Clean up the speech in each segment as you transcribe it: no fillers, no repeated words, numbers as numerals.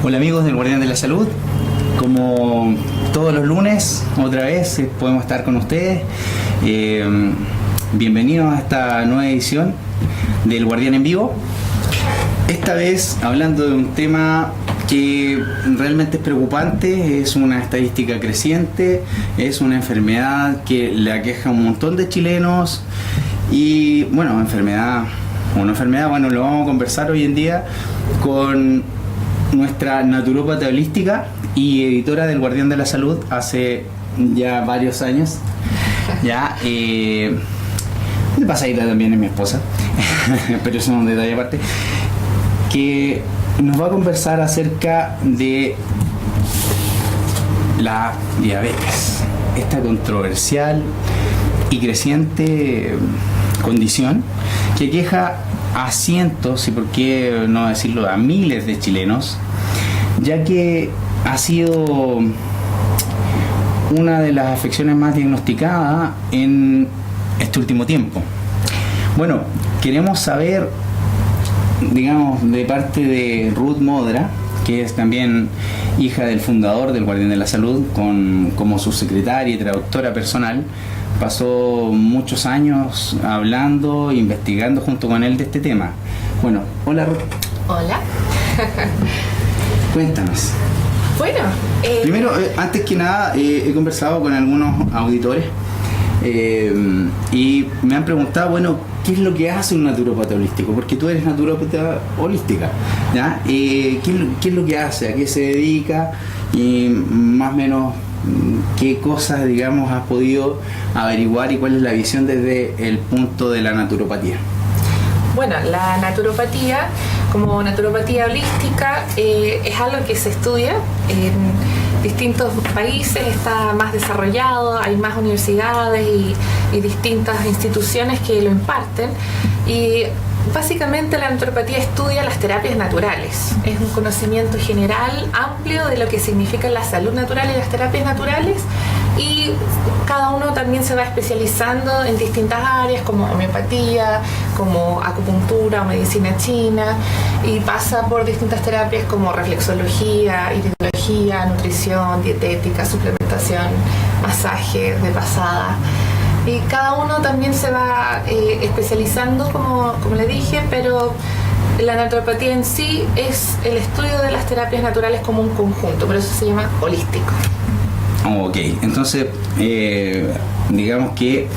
Hola amigos del Guardián de la Salud, como todos los lunes, otra vez podemos estar con ustedes. Bienvenidos a esta nueva edición del Guardián en Vivo. Esta vez hablando de un tema que realmente es preocupante, es una estadística creciente, es una enfermedad que le aqueja a un montón de chilenos y bueno, lo vamos a conversar hoy en día con nuestra naturópata holística y editora del Guardián de la Salud hace ya varios años. Ya, de pasadita también es mi esposa, pero eso es un detalle aparte, que nos va a conversar acerca de la diabetes, esta controversial y creciente condición que aqueja a cientos, y por qué no decirlo, a miles de chilenos, ya que ha sido una de las afecciones más diagnosticadas en este último tiempo. Bueno, queremos saber, digamos, de parte de Ruth Modra, que es también hija del fundador del Guardián de la Salud, como su secretaria y traductora personal. Pasó muchos años hablando e investigando junto con él de este tema. Bueno, hola Ruth. Hola. Cuéntanos. Bueno, primero, antes que nada, he conversado con algunos auditores y me han preguntado, bueno, ¿qué es lo que hace un naturópata holístico? Porque tú eres naturópata holística, ¿ya? ¿Qué es lo que hace? ¿A qué se dedica? Y más o menos, ¿qué cosas, digamos, has podido averiguar y cuál es la visión desde el punto de la naturopatía? Bueno, la naturopatía, como naturopatía holística, es algo que se estudia en distintos países, está más desarrollado, hay más universidades y distintas instituciones que lo imparten. Y básicamente la naturopatía estudia las terapias naturales. Es un conocimiento general, amplio de lo que significa la salud natural y las terapias naturales, y cada uno también se va especializando en distintas áreas como homeopatía, como acupuntura o medicina china, y pasa por distintas terapias como reflexología, iridología, nutrición, dietética, suplementación, masaje de pasada. Y cada uno también se va especializando, como le dije, pero la naturopatía en sí es el estudio de las terapias naturales como un conjunto, por eso se llama holístico. Ok, entonces, digamos que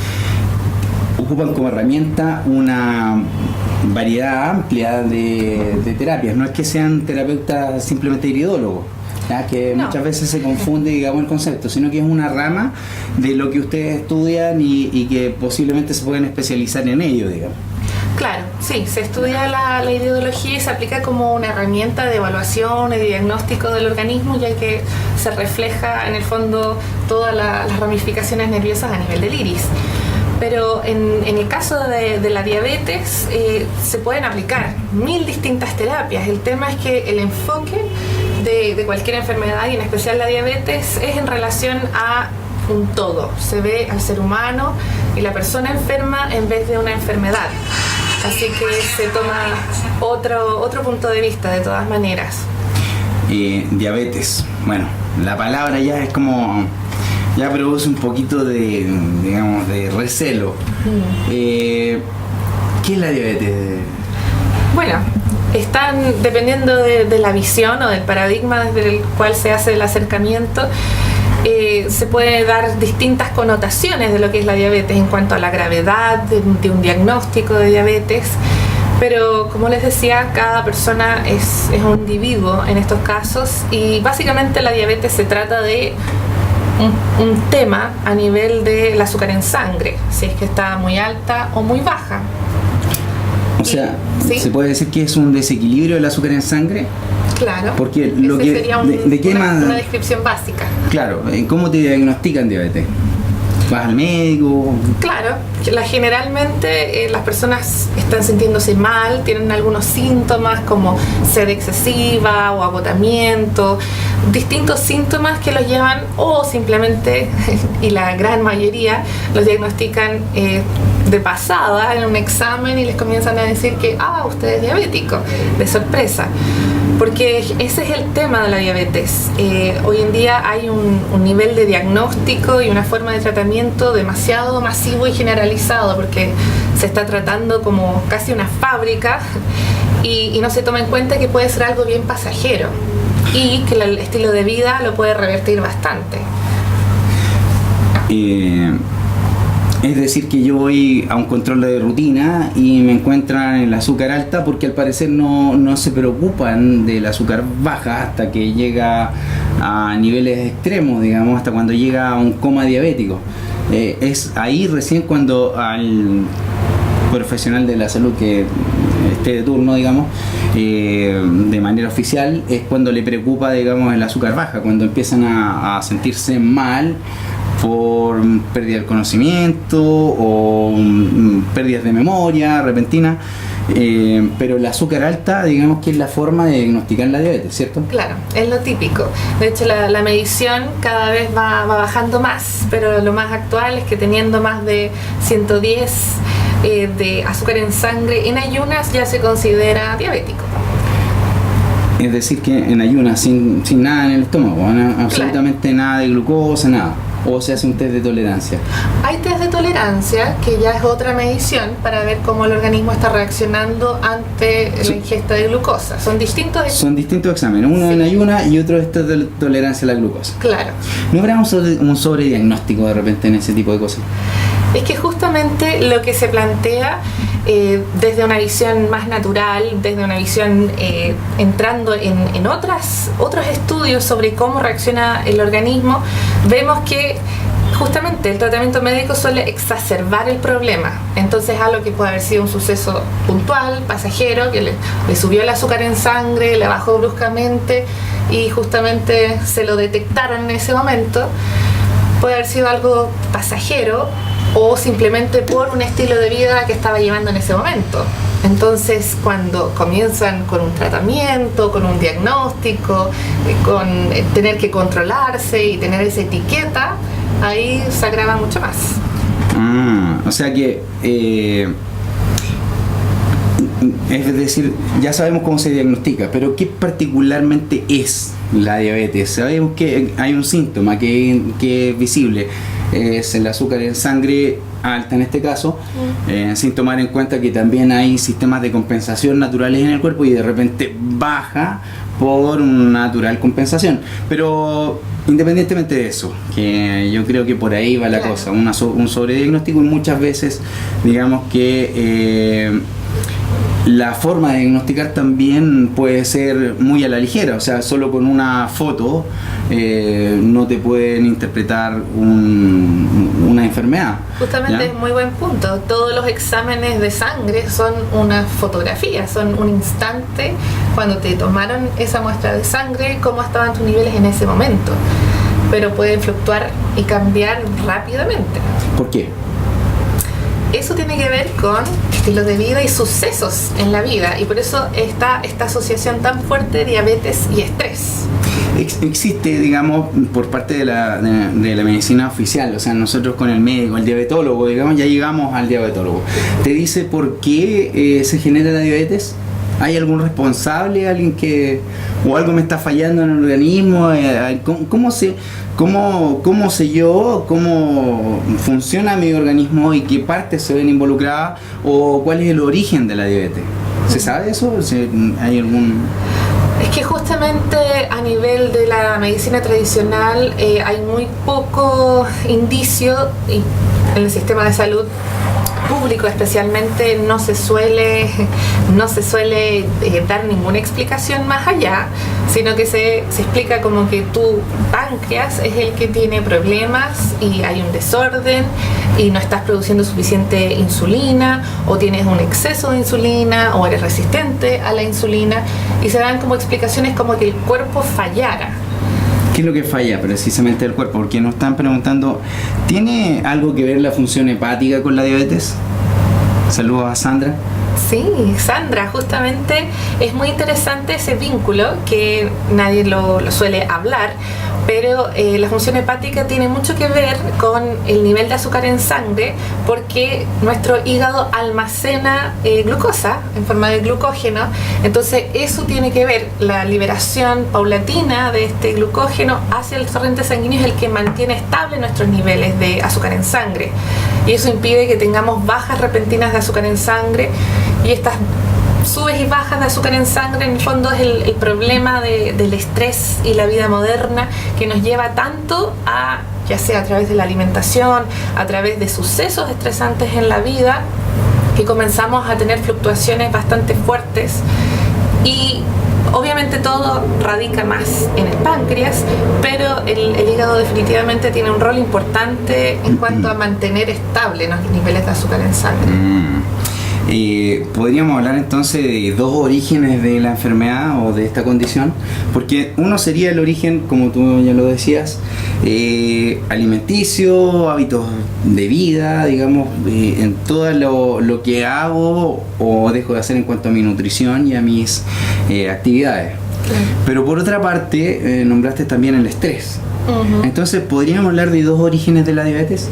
ocupan como herramienta una variedad amplia de terapias, no es que sean terapeutas simplemente iridólogos, ¿ya? Que no. Muchas veces se confunde, digamos, el concepto, sino que es una rama de lo que ustedes estudian y que posiblemente se pueden especializar en ello, digamos. Claro, sí, se estudia la iridología y se aplica como una herramienta de evaluación y de diagnóstico del organismo, ya que se refleja en el fondo todas las ramificaciones nerviosas a nivel del iris. Pero en el caso de la diabetes se pueden aplicar 1000 distintas terapias. El tema es que el enfoque de cualquier enfermedad, y en especial la diabetes, es en relación a un todo. Se ve al ser humano y la persona enferma en vez de una enfermedad. Así que se toma otro punto de vista de todas maneras. Diabetes, bueno, la palabra ya es como, ya produce un poquito de, digamos, de recelo. ¿Qué es la diabetes? Bueno, están dependiendo de la visión o del paradigma desde el cual se hace el acercamiento. Se puede dar distintas connotaciones de lo que es la diabetes en cuanto a la gravedad de un diagnóstico de diabetes, pero como les decía, cada persona es un individuo en estos casos, y básicamente la diabetes se trata de un tema a nivel del azúcar en sangre, si es que está muy alta o muy baja. O sea, ¿sí? ¿Se puede decir que es un desequilibrio del azúcar en sangre? Claro, porque lo que sería una descripción básica. Claro, ¿cómo te diagnostican diabetes? ¿Vas al médico? Claro, generalmente las personas están sintiéndose mal, tienen algunos síntomas como sed excesiva o agotamiento, distintos síntomas que los llevan, o simplemente, y la gran mayoría, los diagnostican de pasada en un examen y les comienzan a decir que usted es diabético, de sorpresa. Porque ese es el tema de la diabetes. Hoy en día hay un nivel de diagnóstico y una forma de tratamiento demasiado masivo y generalizado, porque se está tratando como casi una fábrica y no se toma en cuenta que puede ser algo bien pasajero y que el estilo de vida lo puede revertir bastante. Es decir, que yo voy a un control de rutina y me encuentran el azúcar alta, porque al parecer no se preocupan del azúcar baja hasta que llega a niveles extremos, digamos, hasta cuando llega a un coma diabético. Es ahí recién cuando al profesional de la salud que esté de turno, digamos, de manera oficial, es cuando le preocupa, digamos, el azúcar baja, cuando empiezan a sentirse mal por pérdida del conocimiento o pérdidas de memoria repentina, pero el azúcar alta, digamos que es la forma de diagnosticar la diabetes, ¿cierto? Claro, es lo típico. De hecho, la medición cada vez va bajando más, pero lo más actual es que teniendo más de 110 de azúcar en sangre en ayunas ya se considera diabético. Es decir, que en ayunas, sin nada en el estómago, absolutamente nada de glucosa, nada. ¿O se hace un test de tolerancia? Hay test de tolerancia, que ya es otra medición para ver cómo el organismo está reaccionando ante la ingesta de glucosa. Son distintos exámenes, uno en ayuna y otro es de tolerancia a la glucosa. Claro. ¿No habrá un sobrediagnóstico de repente en ese tipo de cosas? Es que justamente lo que se plantea desde una visión más natural, desde una visión entrando en otros estudios sobre cómo reacciona el organismo, vemos que justamente el tratamiento médico suele exacerbar el problema. Entonces, algo que puede haber sido un suceso puntual, pasajero, que le subió el azúcar en sangre, le bajó bruscamente y justamente se lo detectaron en ese momento, puede haber sido algo pasajero o simplemente por un estilo de vida que estaba llevando en ese momento. Entonces, cuando comienzan con un tratamiento, con un diagnóstico, con tener que controlarse y tener esa etiqueta, ahí se agrava mucho más. O sea que, es decir, ya sabemos cómo se diagnostica, pero ¿qué particularmente es la diabetes? Sabemos que hay un síntoma que es visible, es el azúcar en sangre alta en este caso, sin tomar en cuenta que también hay sistemas de compensación naturales en el cuerpo y de repente baja por una natural compensación. Pero independientemente de eso, que yo creo que por ahí va la cosa, un sobrediagnóstico, y muchas veces digamos que la forma de diagnosticar también puede ser muy a la ligera, o sea, solo con una foto no te pueden interpretar una enfermedad. Justamente, ¿ya? Es muy buen punto. Todos los exámenes de sangre son una fotografía, son un instante cuando te tomaron esa muestra de sangre, cómo estaban tus niveles en ese momento. Pero pueden fluctuar y cambiar rápidamente. ¿Por qué? Eso tiene que ver con estilos de vida y sucesos en la vida, y por eso está esta asociación tan fuerte de diabetes y estrés. Existe, digamos, por parte de la medicina oficial, o sea, nosotros con el médico, el diabetólogo, digamos, ya llegamos al diabetólogo. ¿Te dice por qué se genera la diabetes? ¿Hay algún responsable, alguien o algo me está fallando en el organismo? ¿Cómo sé yo cómo funciona mi organismo y qué partes se ven involucradas, o cuál es el origen de la diabetes? ¿Se sabe eso? ¿Hay algún...? Es que justamente a nivel de la medicina tradicional hay muy poco indicio, y en el sistema de salud público especialmente no se suele dar ninguna explicación más allá, sino que se explica como que tu páncreas es el que tiene problemas y hay un desorden y no estás produciendo suficiente insulina, o tienes un exceso de insulina, o eres resistente a la insulina, y se dan como explicaciones como que el cuerpo fallara. ¿Qué es lo que falla precisamente del cuerpo? Porque nos están preguntando, ¿tiene algo que ver la función hepática con la diabetes? Saludos a Sandra. Sí, Sandra, justamente es muy interesante ese vínculo que nadie lo suele hablar, pero la función hepática tiene mucho que ver con el nivel de azúcar en sangre, porque nuestro hígado almacena glucosa en forma de glucógeno. Entonces eso tiene que ver, la liberación paulatina de este glucógeno hacia el torrente sanguíneo es el que mantiene estable nuestros niveles de azúcar en sangre, y eso impide que tengamos bajas repentinas de azúcar en sangre. Y estas subes y bajas de azúcar en sangre en el fondo es el problema del estrés y la vida moderna, que nos lleva tanto a, ya sea a través de la alimentación, a través de sucesos estresantes en la vida, que comenzamos a tener fluctuaciones bastante fuertes. Y obviamente todo radica más en el páncreas, pero el hígado definitivamente tiene un rol importante en cuanto a mantener estable los niveles de azúcar en sangre. Podríamos hablar entonces de dos orígenes de la enfermedad o de esta condición, porque uno sería el origen, como tú ya lo decías, alimenticio, hábitos de vida, digamos, en todo lo que hago o dejo de hacer en cuanto a mi nutrición y a mis actividades. Pero por otra parte, nombraste también el estrés. Entonces, ¿podríamos hablar de dos orígenes de la diabetes?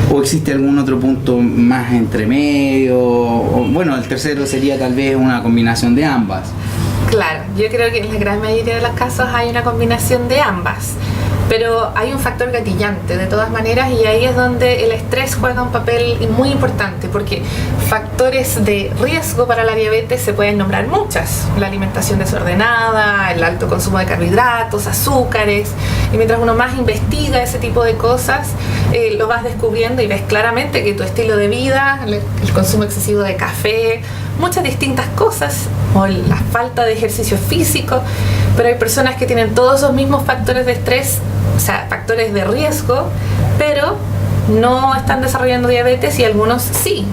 ¿O existe algún otro punto más entre medio? O, bueno, el tercero sería tal vez una combinación de ambas. Claro, yo creo que en la gran mayoría de los casos hay una combinación de ambas, pero hay un factor gatillante de todas maneras, y ahí es donde el estrés juega un papel muy importante, porque factores de riesgo para la diabetes se pueden nombrar muchas: la alimentación desordenada, el alto consumo de carbohidratos, azúcares, y mientras uno más investiga ese tipo de cosas, lo vas descubriendo y ves claramente que tu estilo de vida, el consumo excesivo de café, muchas distintas cosas, o la falta de ejercicio físico, pero hay personas que tienen todos esos mismos factores de estrés, o sea, factores de riesgo, pero no están desarrollando diabetes, y algunos sí.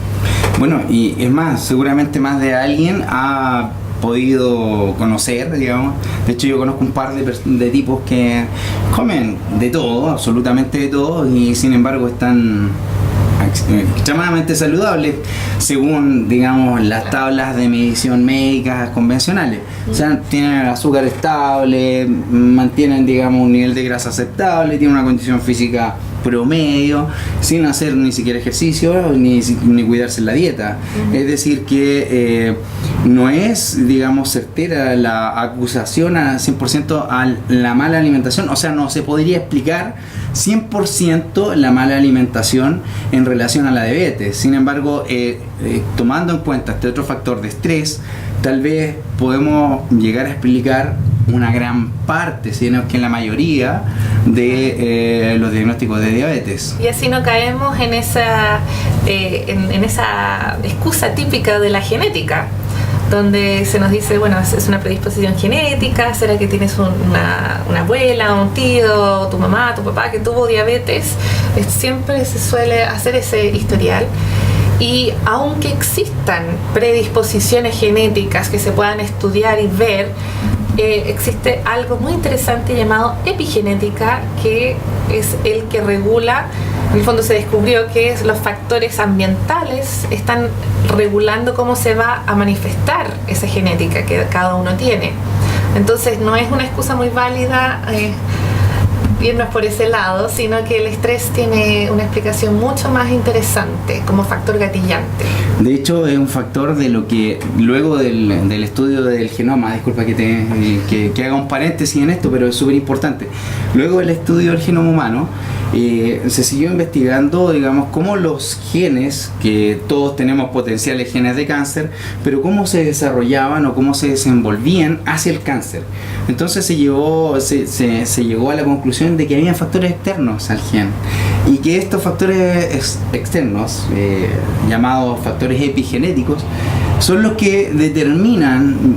Bueno, y es más, seguramente más de alguien ha podido conocer, digamos. De hecho, yo conozco un par de tipos que comen de todo, absolutamente de todo, y sin embargo están extremadamente saludables según, digamos, las tablas de medición médicas convencionales. O sea, tienen el azúcar estable, mantienen, digamos, un nivel de grasa aceptable, tienen una condición física promedio, sin hacer ni siquiera ejercicio ni cuidarse en la dieta. Es decir que no es, digamos, certera la acusación a 100% a la mala alimentación. O sea, no se podría explicar 100% la mala alimentación en relación a la diabetes. Sin embargo, tomando en cuenta este otro factor de estrés, tal vez podemos llegar a explicar una gran parte, sino que la mayoría de los diagnósticos de diabetes. Y así no caemos en esa excusa típica de la genética, donde se nos dice, bueno, es una predisposición genética, será que tienes una abuela, un tío, tu mamá, tu papá que tuvo diabetes. Siempre se suele hacer ese historial. Y aunque existan predisposiciones genéticas que se puedan estudiar y ver, existe algo muy interesante llamado epigenética, que es el que regula. En el fondo se descubrió que los factores ambientales están regulando cómo se va a manifestar esa genética que cada uno tiene. Entonces no es una excusa muy válida irnos por ese lado, sino que el estrés tiene una explicación mucho más interesante como factor gatillante. De hecho, es un factor de lo que luego del estudio del genoma, disculpa que haga un paréntesis en esto, pero es súper importante. Luego del estudio del genoma humano, se siguió investigando, digamos, cómo los genes, que todos tenemos potenciales genes de cáncer, pero cómo se desarrollaban o cómo se desenvolvían hacia el cáncer. Entonces se llegó a la conclusión de que había factores externos al gen, y que estos factores externos, llamados factores epigenéticos, son los que determinan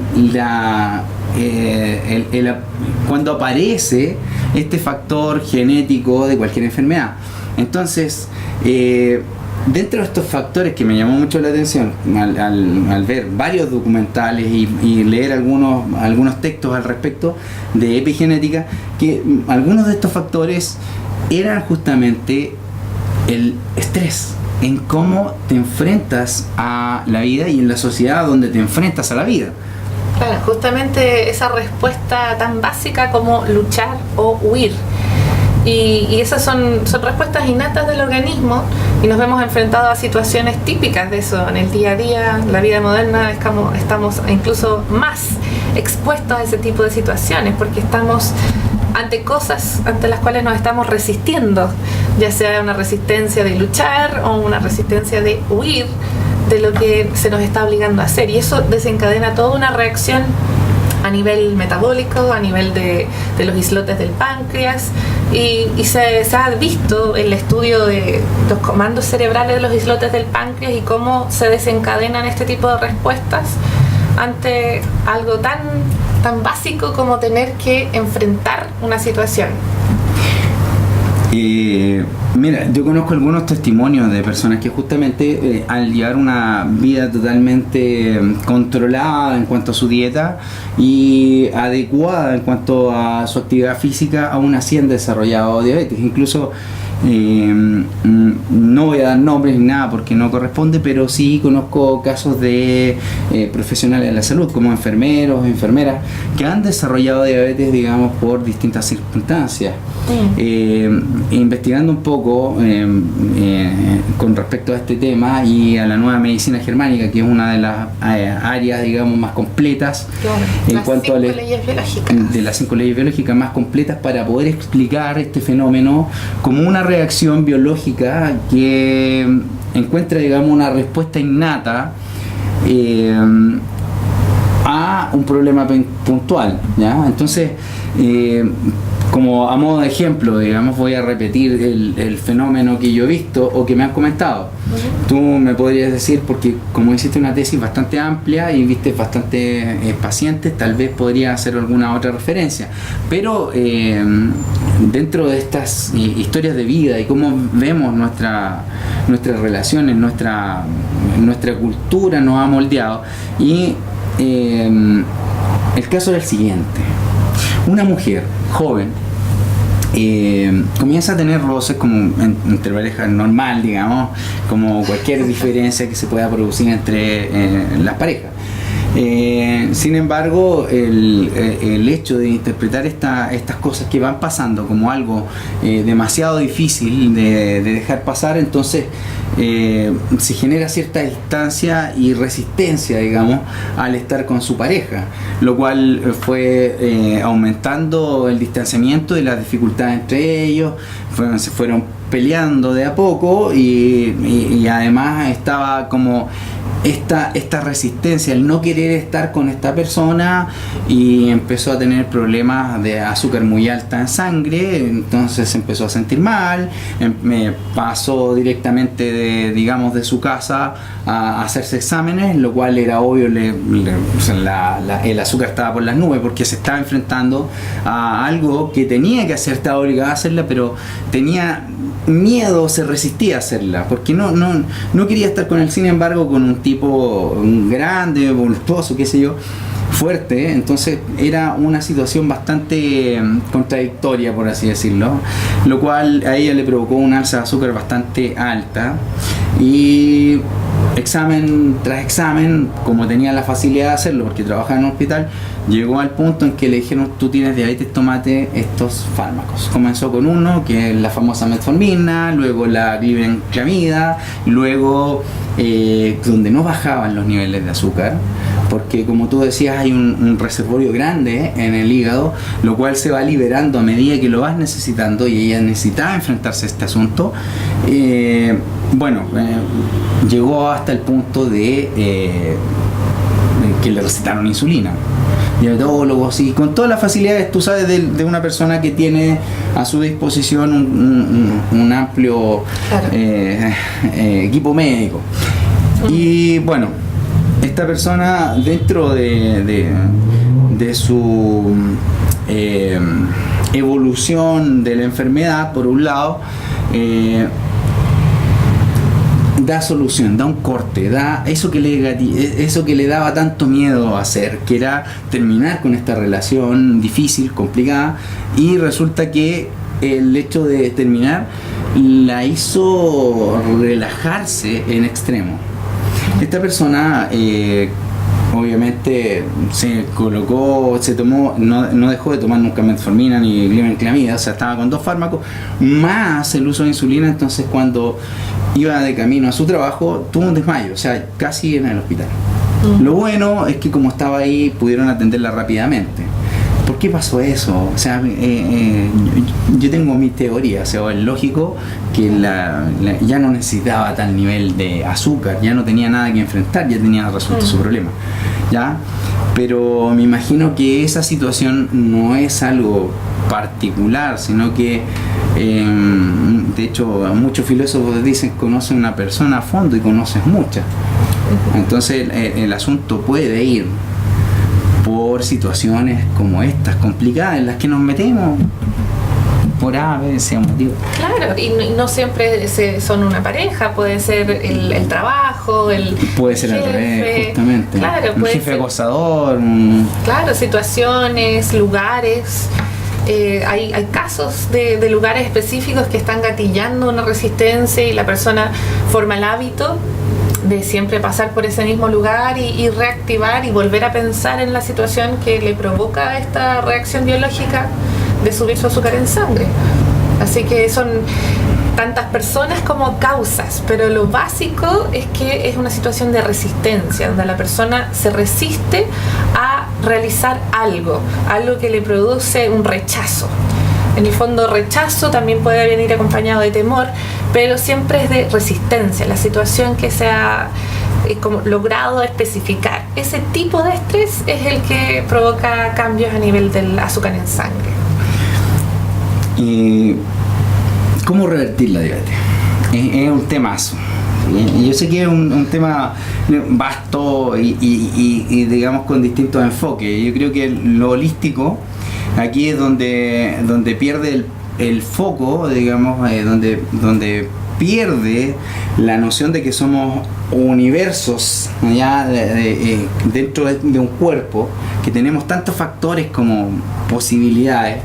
cuando aparece este factor genético de cualquier enfermedad. Entonces, dentro de estos factores que me llamó mucho la atención al ver varios documentales y leer algunos textos al respecto de epigenética, que algunos de estos factores eran justamente el estrés. en cómo te enfrentas a la vida y en la sociedad donde te enfrentas a la vida. Claro, justamente esa respuesta tan básica como luchar o huir. Y esas son respuestas innatas del organismo, y nos vemos enfrentados a situaciones típicas de eso en el día a día. La vida moderna estamos incluso más expuestos a ese tipo de situaciones, porque estamos ante cosas ante las cuales nos estamos resistiendo, ya sea una resistencia de luchar o una resistencia de huir de lo que se nos está obligando a hacer, y eso desencadena toda una reacción a nivel metabólico, a nivel de los islotes del páncreas, y se ha visto el estudio de los comandos cerebrales de los islotes del páncreas y cómo se desencadenan este tipo de respuestas ante algo tan básico como tener que enfrentar una situación. Mira, yo conozco algunos testimonios de personas que justamente al llevar una vida totalmente controlada en cuanto a su dieta y adecuada en cuanto a su actividad física, aún así han desarrollado diabetes. Incluso no voy a dar nombres ni nada porque no corresponde, pero sí conozco casos de profesionales de la salud, como enfermeros, enfermeras, que han desarrollado diabetes, digamos, por distintas circunstancias. Investigando un poco con respecto a este tema y a la nueva medicina germánica, que es una de las áreas, digamos, más completas, claro, en cuanto a de las 5 leyes biológicas más completas para poder explicar este fenómeno como una reacción biológica que encuentra, digamos, una respuesta innata a un problema puntual, ¿ya? Entonces, como a modo de ejemplo, digamos, voy a repetir el fenómeno que yo he visto o que me han comentado. Uh-huh. Tú me podrías decir, porque como hiciste una tesis bastante amplia y viste bastantes pacientes, tal vez podría hacer alguna otra referencia, pero dentro de estas historias de vida y cómo vemos nuestras relaciones, nuestra cultura nos ha moldeado, y el caso era el siguiente. Una mujer joven comienza a tener roces como entre parejas normal, digamos, como cualquier diferencia que se pueda producir entre las parejas. Sin embargo, el hecho de interpretar estas cosas que van pasando como algo demasiado difícil de dejar pasar, entonces se genera cierta distancia y resistencia, digamos, al estar con su pareja, lo cual fue aumentando el distanciamiento y las dificultades entre ellos. Se fueron peleando de a poco y además estaba como esta resistencia, el no querer estar con esta persona, y empezó a tener problemas de azúcar muy alta en sangre, entonces se empezó a sentir mal, me pasó directamente de su casa a hacerse exámenes, lo cual era obvio, el azúcar estaba por las nubes porque se estaba enfrentando a algo que tenía que hacer, estaba obligada a hacerla, pero tenía miedo, se resistía a hacerla porque no quería estar con él. Sin embargo, con un tipo grande, voluptuoso, qué sé yo, fuerte, entonces era una situación bastante contradictoria, por así decirlo, lo cual a ella le provocó un alza de azúcar bastante alta, y examen tras examen, como tenía la facilidad de hacerlo porque trabajaba en un hospital, llegó al punto en que le dijeron: tú tienes diabetes, tómate estos fármacos. Comenzó con uno, que es la famosa metformina, luego la glibenclamida, luego donde no bajaban los niveles de azúcar, porque como tú decías hay un reservorio grande en el hígado, lo cual se va liberando a medida que lo vas necesitando, y ella necesitaba enfrentarse a este asunto. Llegó hasta el punto de que le recetaron insulina, diabetólogos, y con todas las facilidades, tú sabes, de una persona que tiene a su disposición un amplio equipo médico. Y bueno, esta persona, dentro de su evolución de la enfermedad, por un lado, da solución, da un corte, da eso que le daba tanto miedo hacer, que era terminar con esta relación difícil, complicada, y resulta que el hecho de terminar la hizo relajarse en extremo. Esta persona obviamente no dejó de tomar nunca metformina ni glibenclamida, o sea, estaba con 2 fármacos más el uso de insulina. Entonces, cuando iba de camino a su trabajo, tuvo un desmayo, o sea, casi en el hospital. Lo bueno es que como estaba ahí, pudieron atenderla rápidamente. ¿Por qué pasó eso? O sea, yo tengo mi teoría, o sea, es lógico que ya no necesitaba tal nivel de azúcar, ya no tenía nada que enfrentar, ya tenía resuelto su problema, ¿ya? Pero me imagino que esa situación no es algo particular, sino que, de hecho, muchos filósofos dicen conocen una persona a fondo y conoces muchas. Entonces el asunto puede ir por situaciones como estas, complicadas, en las que nos metemos por A, B, C motivo. Claro, y no siempre son una pareja, puede ser el trabajo, puede ser jefe, al revés, justamente. Claro, un jefe acosador. Claro, situaciones, lugares. Hay casos de lugares específicos que están gatillando una resistencia y la persona forma el hábito de siempre pasar por ese mismo lugar y reactivar y volver a pensar en la situación que le provoca esta reacción biológica de subir su azúcar en sangre. Así que son tantas personas como causas, pero lo básico es que es una situación de resistencia, donde la persona se resiste a realizar algo que le produce un rechazo. En el fondo, rechazo también puede venir acompañado de temor, pero siempre es de resistencia, la situación que se ha como logrado especificar. Ese tipo de estrés es el que provoca cambios a nivel del azúcar en sangre. ¿Y cómo revertir la diabetes? Es un temazo. Yo sé que es un tema vasto y digamos con distintos enfoques. Yo creo que lo holístico aquí es donde pierde el foco, digamos, donde pierde la noción de que somos universos ya dentro de un cuerpo, que tenemos tantos factores como posibilidades.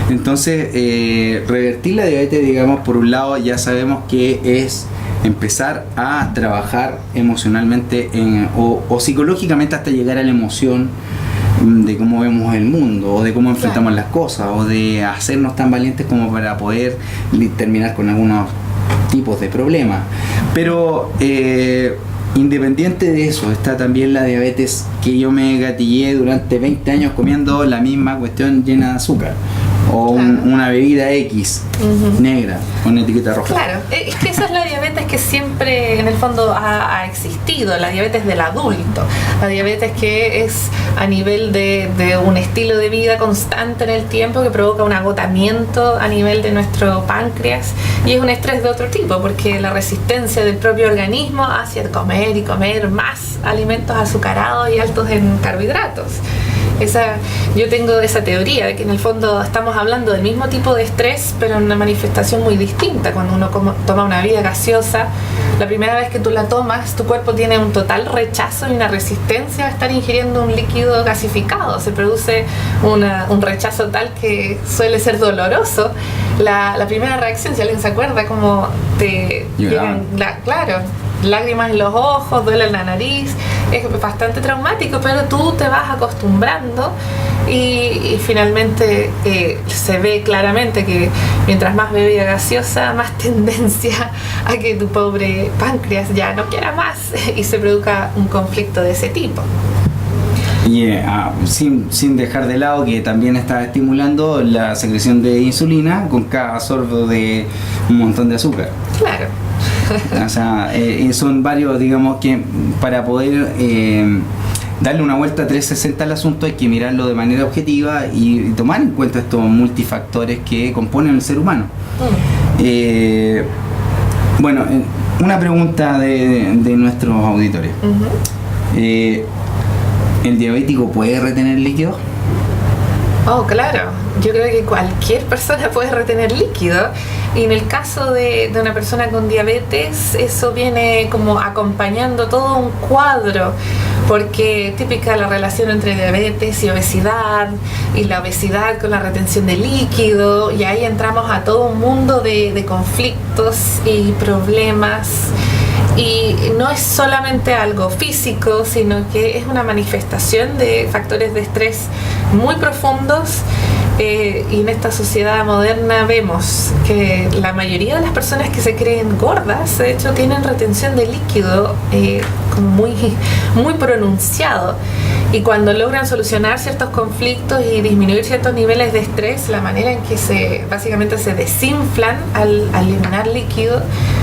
Entonces, revertir la diabetes, digamos, por un lado ya sabemos que es empezar a trabajar emocionalmente o psicológicamente hasta llegar a la emoción de cómo vemos el mundo o de cómo enfrentamos las cosas o de hacernos tan valientes como para poder terminar con algunos tipos de problemas. Pero independiente de eso está también la diabetes, que yo me gatillé durante 20 años comiendo la misma cuestión llena de azúcar o una bebida X negra con etiqueta roja. Claro, es que esa es la diabetes que siempre en el fondo ha existido, la diabetes del adulto, la diabetes que es a nivel de un estilo de vida constante en el tiempo que provoca un agotamiento a nivel de nuestro páncreas y es un estrés de otro tipo porque la resistencia del propio organismo hacia comer y comer más alimentos azucarados y altos en carbohidratos. Yo tengo esa teoría de que en el fondo estamos hablando del mismo tipo de estrés, pero en una manifestación muy distinta. Cuando uno toma una bebida gaseosa, la primera vez que tú la tomas, tu cuerpo tiene un total rechazo y una resistencia a estar ingiriendo un líquido gasificado. Se produce un rechazo tal que suele ser doloroso. La primera reacción, si alguien se acuerda, como te llegan, lágrimas en los ojos, duele en la nariz, es bastante traumático, pero tú te vas acostumbrando y finalmente se ve claramente que mientras más bebida gaseosa, más tendencia a que tu pobre páncreas ya no quiera más y se produzca un conflicto de ese tipo. Y sin dejar de lado que también está estimulando la secreción de insulina con cada sorbo de un montón de azúcar. Claro. O sea, son varios, digamos, que para poder darle una vuelta 360 al asunto hay que mirarlo de manera objetiva y tomar en cuenta estos multifactores que componen el ser humano. Bueno, una pregunta de nuestros auditores. ¿El diabético puede retener líquido? Oh, claro. Yo creo que cualquier persona puede retener líquido y en el caso de una persona con diabetes eso viene como acompañando todo un cuadro porque típica la relación entre diabetes y obesidad, y la obesidad con la retención de líquido, y ahí entramos a todo un mundo de conflictos y problemas. Y no es solamente algo físico, sino que es una manifestación de factores de estrés muy profundos. Y en esta sociedad moderna vemos que la mayoría de las personas que se creen gordas, de hecho, tienen retención de líquido como muy pronunciado. Y cuando logran solucionar ciertos conflictos y disminuir ciertos niveles de estrés, la manera en que básicamente se desinflan al eliminar líquido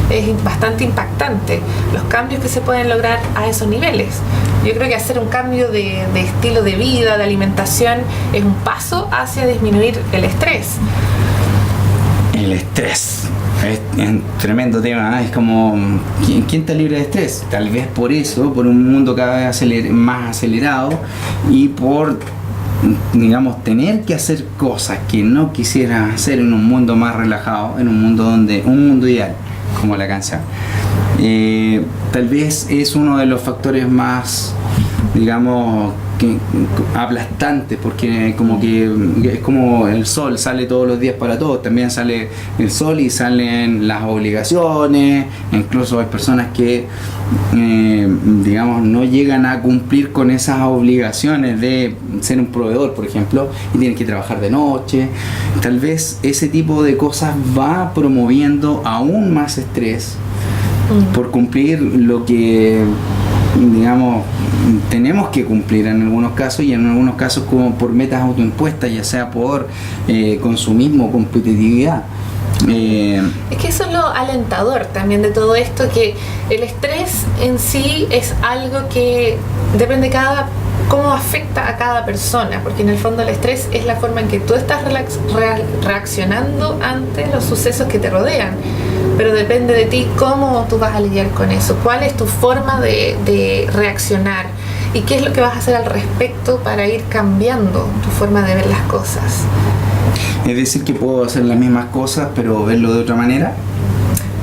es bastante impactante. Los cambios que se pueden lograr a esos niveles. Yo creo que hacer un cambio de estilo de vida, de alimentación, es un paso hacia disminuir el estrés. El estrés es un tremendo tema, ¿eh? Es como, ¿quién está libre de estrés? Tal vez por eso, por un mundo cada vez más acelerado y por, digamos, tener que hacer cosas que no quisiera hacer en un mundo más relajado, en un mundo ideal, como la canción. Tal vez es uno de los factores más, digamos, aplastante, porque como que es como el sol sale todos los días para todos, también sale el sol y salen las obligaciones, incluso hay personas que digamos no llegan a cumplir con esas obligaciones de ser un proveedor, por ejemplo, y tienen que trabajar de noche. Tal vez ese tipo de cosas va promoviendo aún más estrés por cumplir lo que, digamos, tenemos que cumplir en algunos casos, y en algunos casos como por metas autoimpuestas, ya sea por consumismo o competitividad. Es que eso es lo alentador también de todo esto, que el estrés en sí es algo que depende cómo afecta a cada persona, porque en el fondo el estrés es la forma en que tú estás reaccionando ante los sucesos que te rodean, pero depende de ti cómo tú vas a lidiar con eso, cuál es tu forma de reaccionar y qué es lo que vas a hacer al respecto para ir cambiando tu forma de ver las cosas. Es decir, que puedo hacer las mismas cosas pero verlo de otra manera.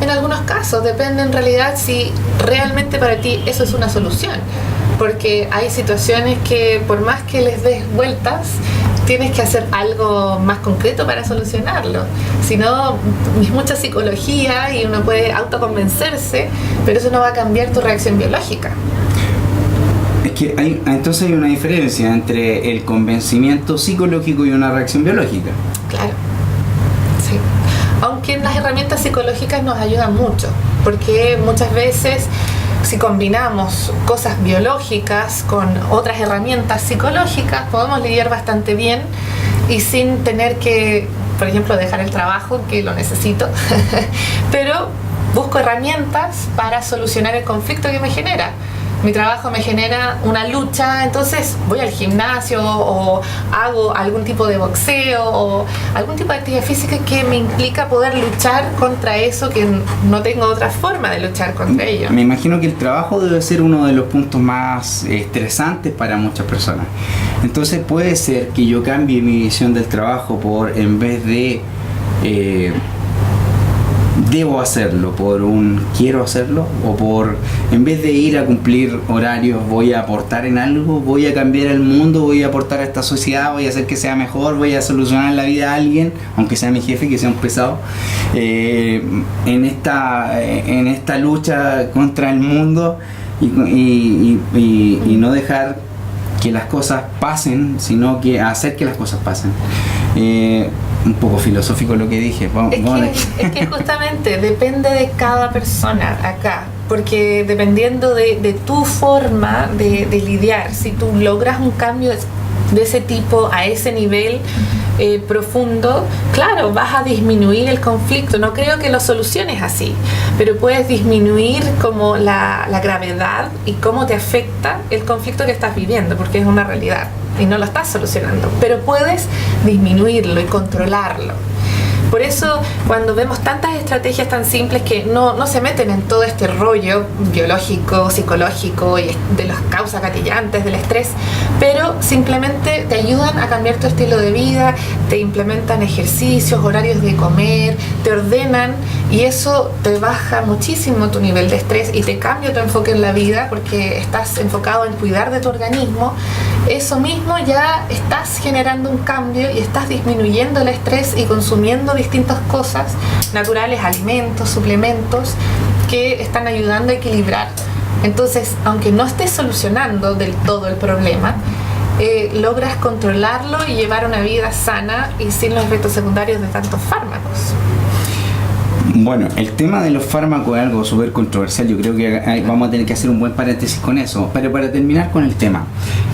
En algunos casos depende en realidad si realmente para ti eso es una solución, porque hay situaciones que por más que les des vueltas, tienes que hacer algo más concreto para solucionarlo. Si no, es mucha psicología y uno puede autoconvencerse, pero eso no va a cambiar tu reacción biológica. Es que entonces hay una diferencia entre el convencimiento psicológico y una reacción biológica. Claro, sí. Aunque las herramientas psicológicas nos ayudan mucho, porque muchas veces si combinamos cosas biológicas con otras herramientas psicológicas, podemos lidiar bastante bien y sin tener que, por ejemplo, dejar el trabajo, que lo necesito, pero busco herramientas para solucionar el conflicto que me genera. Mi trabajo me genera una lucha, entonces voy al gimnasio o hago algún tipo de boxeo o algún tipo de actividad física que me implica poder luchar contra eso, que no tengo otra forma de luchar contra ello. Me imagino que el trabajo debe ser uno de los puntos más estresantes para muchas personas. Entonces puede ser que yo cambie mi visión del trabajo por, en vez de debo hacerlo, por un quiero hacerlo, o por, en vez de ir a cumplir horarios, voy a aportar en algo, voy a cambiar el mundo, voy a aportar a esta sociedad, voy a hacer que sea mejor, voy a solucionar la vida a alguien, aunque sea mi jefe, que sea un pesado, en esta lucha contra el mundo, y no dejar que las cosas pasen, sino que hacer que las cosas pasen. Un poco filosófico lo que dije. Es que justamente depende de cada persona acá, porque dependiendo de tu forma de lidiar, si tú logras un cambio de ese tipo a ese nivel profundo, claro, vas a disminuir el conflicto. No creo que lo soluciones así, pero puedes disminuir como la gravedad y cómo te afecta el conflicto que estás viviendo, porque es una realidad y no lo estás solucionando, pero puedes disminuirlo y controlarlo. Por eso, cuando vemos tantas estrategias tan simples que no se meten en todo este rollo biológico, psicológico y de las causas gatillantes del estrés, pero simplemente te ayudan a cambiar tu estilo de vida, te implementan ejercicios, horarios de comer, te ordenan, y eso te baja muchísimo tu nivel de estrés y te cambia tu enfoque en la vida porque estás enfocado en cuidar de tu organismo. Eso mismo ya estás generando un cambio y estás disminuyendo el estrés y consumiendo distintas cosas naturales, alimentos, suplementos que están ayudando a equilibrar. Entonces, aunque no estés solucionando del todo el problema, logras controlarlo y llevar una vida sana y sin los efectos secundarios de tantos fármacos. Bueno, el tema de los fármacos es algo súper controversial. Yo creo que vamos a tener que hacer un buen paréntesis con eso. Pero para terminar con el tema,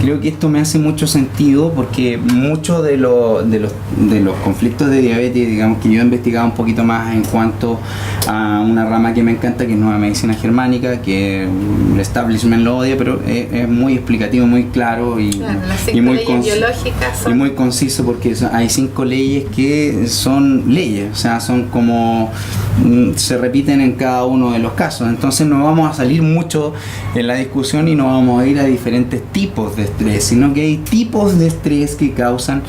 creo que esto me hace mucho sentido porque muchos de los conflictos de diabetes, digamos, que yo he investigado un poquito más en cuanto a una rama que me encanta, que es Nueva Medicina Germánica, que el establishment lo odia, pero es muy explicativo, muy claro y muy conciso, porque hay 5 leyes que son leyes, o sea, son como se repiten en cada uno de los casos. Entonces no vamos a salir mucho en la discusión y no vamos a ir a diferentes tipos de estrés, sino que hay tipos de estrés que causan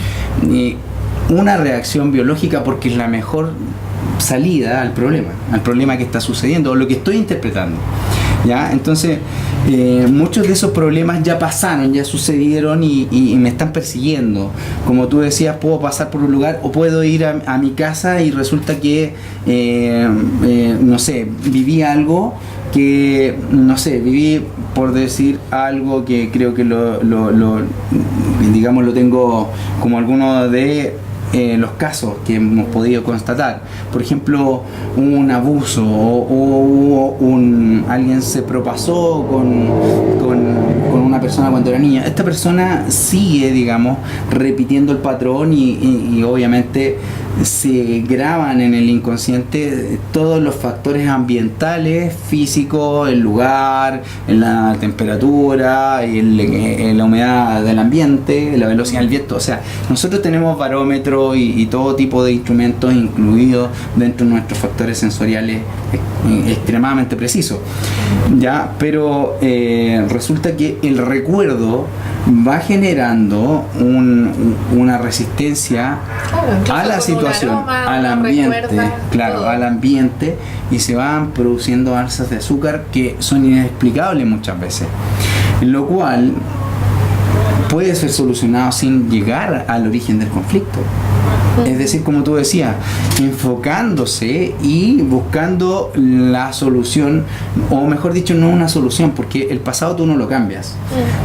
una reacción biológica porque es la mejor salida al problema que está sucediendo o lo que estoy interpretando. ¿Ya? Entonces, muchos de esos problemas ya pasaron, ya sucedieron y me están persiguiendo. Como tú decías, puedo pasar por un lugar o puedo ir a mi casa y resulta que, no sé, viví algo que, no sé, viví, por decir algo que creo que digamos, lo tengo como alguno de los casos que hemos podido constatar. Por ejemplo, un abuso o alguien se propasó con una persona cuando era niña. Esta persona sigue, digamos, repitiendo el patrón y obviamente se graban en el inconsciente todos los factores ambientales, físicos, el lugar, la temperatura, la humedad del ambiente, la velocidad del viento. O sea, nosotros tenemos barómetros y todo tipo de instrumentos incluidos dentro de nuestros factores sensoriales extremadamente precisos, ¿ya? Pero resulta que el recuerdo va generando una resistencia a la situación, aroma, al ambiente, al ambiente, y se van produciendo alzas de azúcar que son inexplicables muchas veces, lo cual puede ser solucionado sin llegar al origen del conflicto. Es decir, como tú decías, enfocándose y buscando la solución, o mejor dicho, no una solución, porque el pasado tú no lo cambias,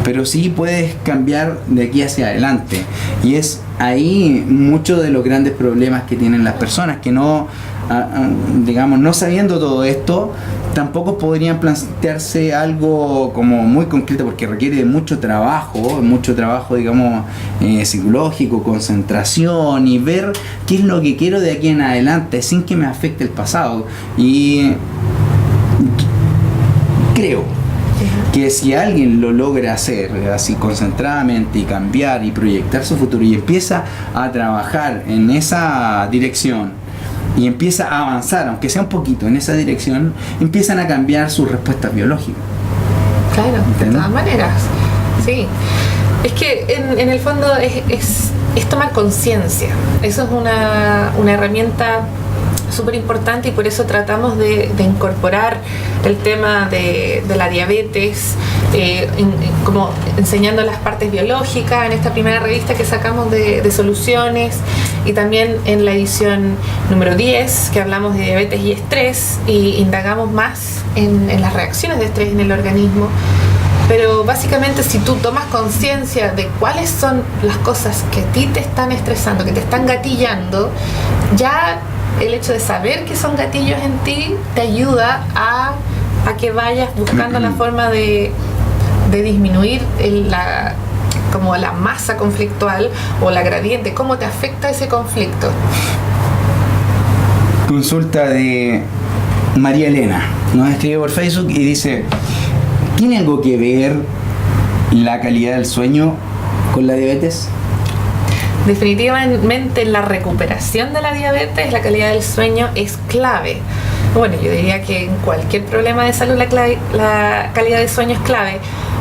pero sí puedes cambiar de aquí hacia adelante. Y es ahí muchos de los grandes problemas que tienen las personas, que no, digamos, no sabiendo todo esto, tampoco podrían plantearse algo como muy concreto, porque requiere de mucho trabajo, digamos, psicológico, concentración, y ver qué es lo que quiero de aquí en adelante sin que me afecte el pasado. Y creo que si alguien lo logra hacer así concentradamente y cambiar y proyectar su futuro y empieza a trabajar en esa dirección y empieza a avanzar, aunque sea un poquito en esa dirección, empiezan a cambiar sus respuestas biológicas. Claro, de todas maneras, sí. Es que en el fondo es tomar conciencia. Eso es una herramienta súper importante, y por eso tratamos de incorporar el tema de la diabetes, como enseñando las partes biológicas en esta primera revista que sacamos de soluciones, y también en la edición número 10 que hablamos de diabetes y estrés y indagamos más en las reacciones de estrés en el organismo. Pero básicamente, si tú tomas conciencia de cuáles son las cosas que a ti te están estresando, que te están gatillando, ya el hecho de saber que son gatillos en ti te ayuda a que vayas buscando la forma de disminuir como la masa conflictual o la gradiente, cómo te afecta ese conflicto. Consulta de María Elena, nos escribe por Facebook y dice: ¿tiene algo que ver la calidad del sueño con la diabetes? Definitivamente en la recuperación de la diabetes la calidad del sueño es clave. Bueno, yo diría que en cualquier problema de salud la calidad del sueño es clave,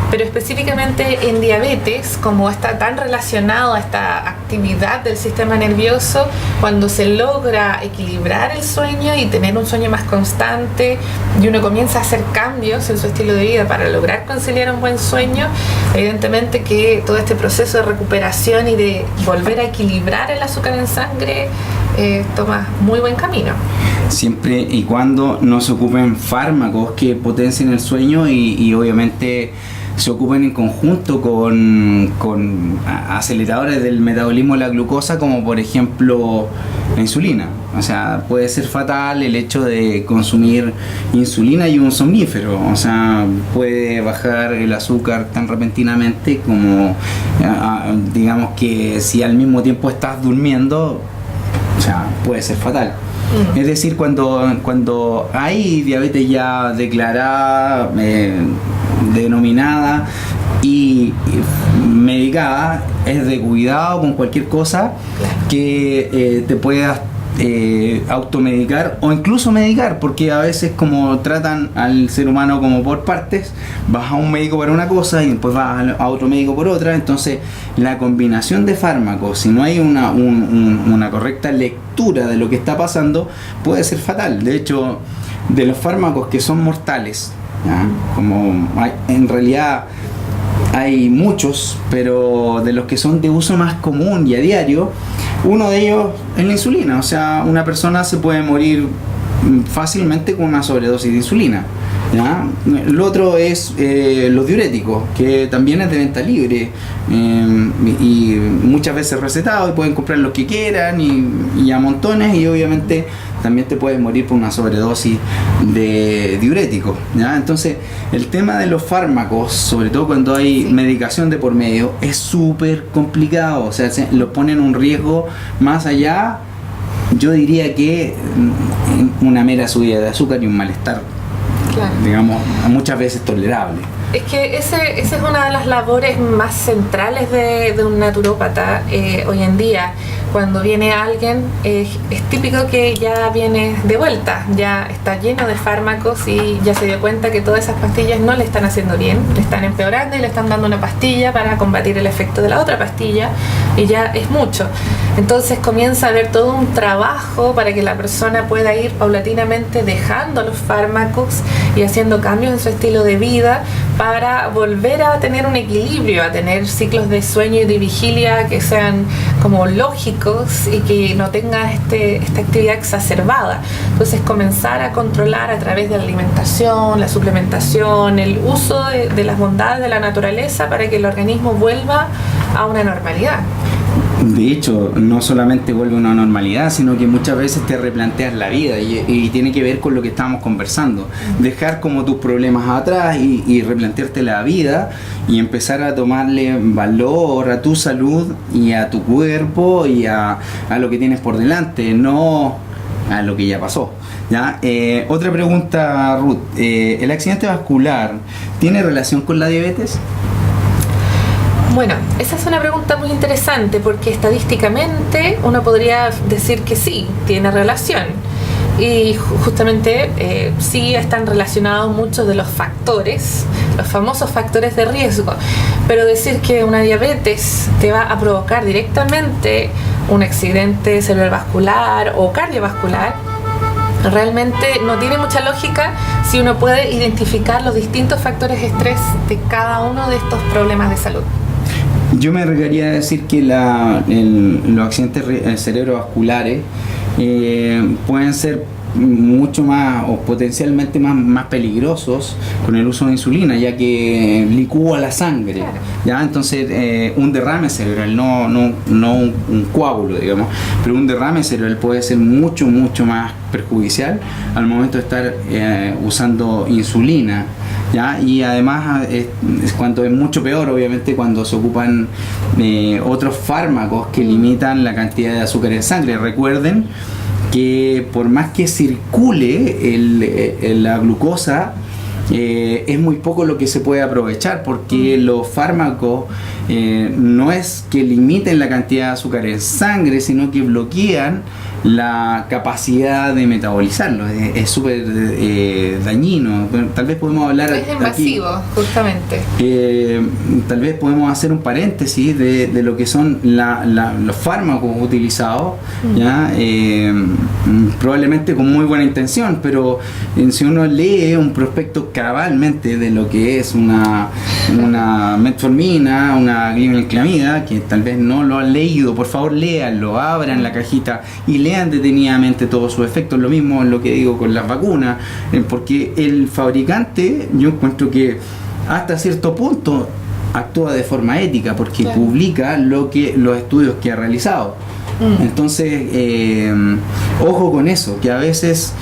pero específicamente en diabetes, como está tan relacionado a esta actividad del sistema nervioso, cuando se logra equilibrar el sueño y tener un sueño más constante y uno comienza a hacer cambios en su estilo de vida para lograr conciliar un buen sueño, evidentemente que todo este proceso de recuperación y de volver a equilibrar el azúcar en sangre toma muy buen camino. Siempre y cuando no se ocupen fármacos que potencien el sueño y obviamente se ocupen en conjunto con aceleradores del metabolismo de la glucosa, como por ejemplo la insulina. O sea, puede ser fatal el hecho de consumir insulina y un somnífero. O sea, puede bajar el azúcar tan repentinamente como, digamos que si al mismo tiempo estás durmiendo, o sea, puede ser fatal. Es decir, cuando hay diabetes ya declarada, denominada y medicada, es de cuidado con cualquier cosa que te puedas automedicar o incluso medicar, porque a veces como tratan al ser humano como por partes, vas a un médico para una cosa y después vas a otro médico por otra. Entonces la combinación de fármacos, si no hay una correcta lectura de lo que está pasando, puede ser fatal. De hecho, de los fármacos que son mortales, ¿ya? Como en realidad hay muchos, pero de los que son de uso más común y a diario, uno de ellos es la insulina. O sea, una persona se puede morir fácilmente con una sobredosis de insulina, ¿ya? Lo otro es los diuréticos, que también es de venta libre y muchas veces recetado, y pueden comprar los que quieran y a montones, y obviamente también te puedes morir por una sobredosis de diuréticos, ¿ya? Entonces el tema de los fármacos, sobre todo cuando hay medicación de por medio, es súper complicado. O sea, lo pone en un riesgo más allá, yo diría, que una mera subida de azúcar y un malestar, claro, digamos, muchas veces tolerable. Es que esa es una de las labores más centrales de un naturópata hoy en día. Cuando viene alguien, es típico que ya viene de vuelta, ya está lleno de fármacos y ya se dio cuenta que todas esas pastillas no le están haciendo bien, le están empeorando y le están dando una pastilla para combatir el efecto de la otra pastilla, y ya es mucho. Entonces comienza a haber todo un trabajo para que la persona pueda ir paulatinamente dejando los fármacos y haciendo cambios en su estilo de vida para volver a tener un equilibrio, a tener ciclos de sueño y de vigilia que sean como lógicos y que no tenga esta actividad exacerbada. Entonces comenzar a controlar a través de la alimentación, la suplementación, el uso de las bondades de la naturaleza para que el organismo vuelva a una normalidad. De hecho, no solamente vuelve a una normalidad, sino que muchas veces te replanteas la vida y tiene que ver con lo que estábamos conversando. Dejar como tus problemas atrás y replantearte la vida y empezar a tomarle valor a tu salud y a tu cuerpo y a lo que tienes por delante, no a lo que ya pasó, ¿ya? Otra pregunta, Ruth. ¿El accidente vascular tiene relación con la diabetes? Bueno, esa es una pregunta muy interesante porque estadísticamente uno podría decir que sí, tiene relación. Y justamente sí están relacionados muchos de los factores, los famosos factores de riesgo. Pero decir que una diabetes te va a provocar directamente un accidente cerebrovascular o cardiovascular realmente no tiene mucha lógica si uno puede identificar los distintos factores de estrés de cada uno de estos problemas de salud. Yo me arriesgaría a decir que los accidentes cerebrovasculares pueden ser mucho más o potencialmente más peligrosos con el uso de insulina, ya que licúa la sangre, claro. ¿Ya? Entonces un derrame cerebral, no un coágulo, digamos, pero un derrame cerebral puede ser mucho más perjudicial al momento de estar usando insulina, ¿ya? Y además cuando es mucho peor, obviamente, cuando se ocupan otros fármacos que limitan la cantidad de azúcar en sangre. Recuerden que por más que circule la glucosa, es muy poco lo que se puede aprovechar, porque los fármacos no es que limiten la cantidad de azúcar en sangre, sino que bloquean la capacidad de metabolizarlo. Es súper dañino. Tal vez podemos hablar es invasivo, aquí, justamente. Tal vez podemos hacer un paréntesis de lo que son los fármacos utilizados, ¿ya? Probablemente con muy buena intención, pero si uno lee un prospecto cabalmente de lo que es una metformina, una glibenclamida, que tal vez no lo han leído, por favor léanlo, abran la cajita y lean detenidamente todos sus efectos. Lo mismo es lo que digo con las vacunas, porque el fabricante, yo encuentro que hasta cierto punto actúa de forma ética, porque claro, publica los estudios que ha realizado. Entonces, ojo con eso, que a veces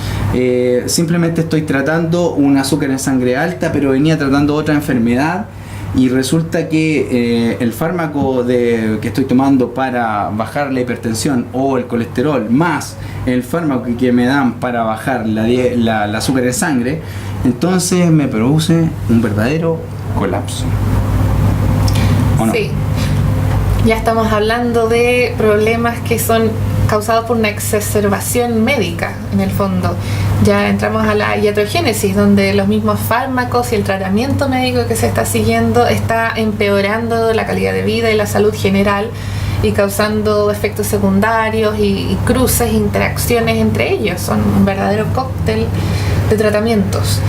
simplemente estoy tratando un azúcar en sangre alta, pero venía tratando otra enfermedad, y resulta que el fármaco que estoy tomando para bajar la hipertensión o el colesterol, más el fármaco que me dan para bajar la azúcar en sangre, entonces me produce un verdadero colapso. ¿O no? Sí, ya estamos hablando de problemas que son causados por una exacerbación médica, en el fondo. Ya entramos a la iatrogénesis, donde los mismos fármacos y el tratamiento médico que se está siguiendo está empeorando la calidad de vida y la salud general, y causando efectos secundarios y cruces, interacciones entre ellos. Son un verdadero cóctel de tratamientos.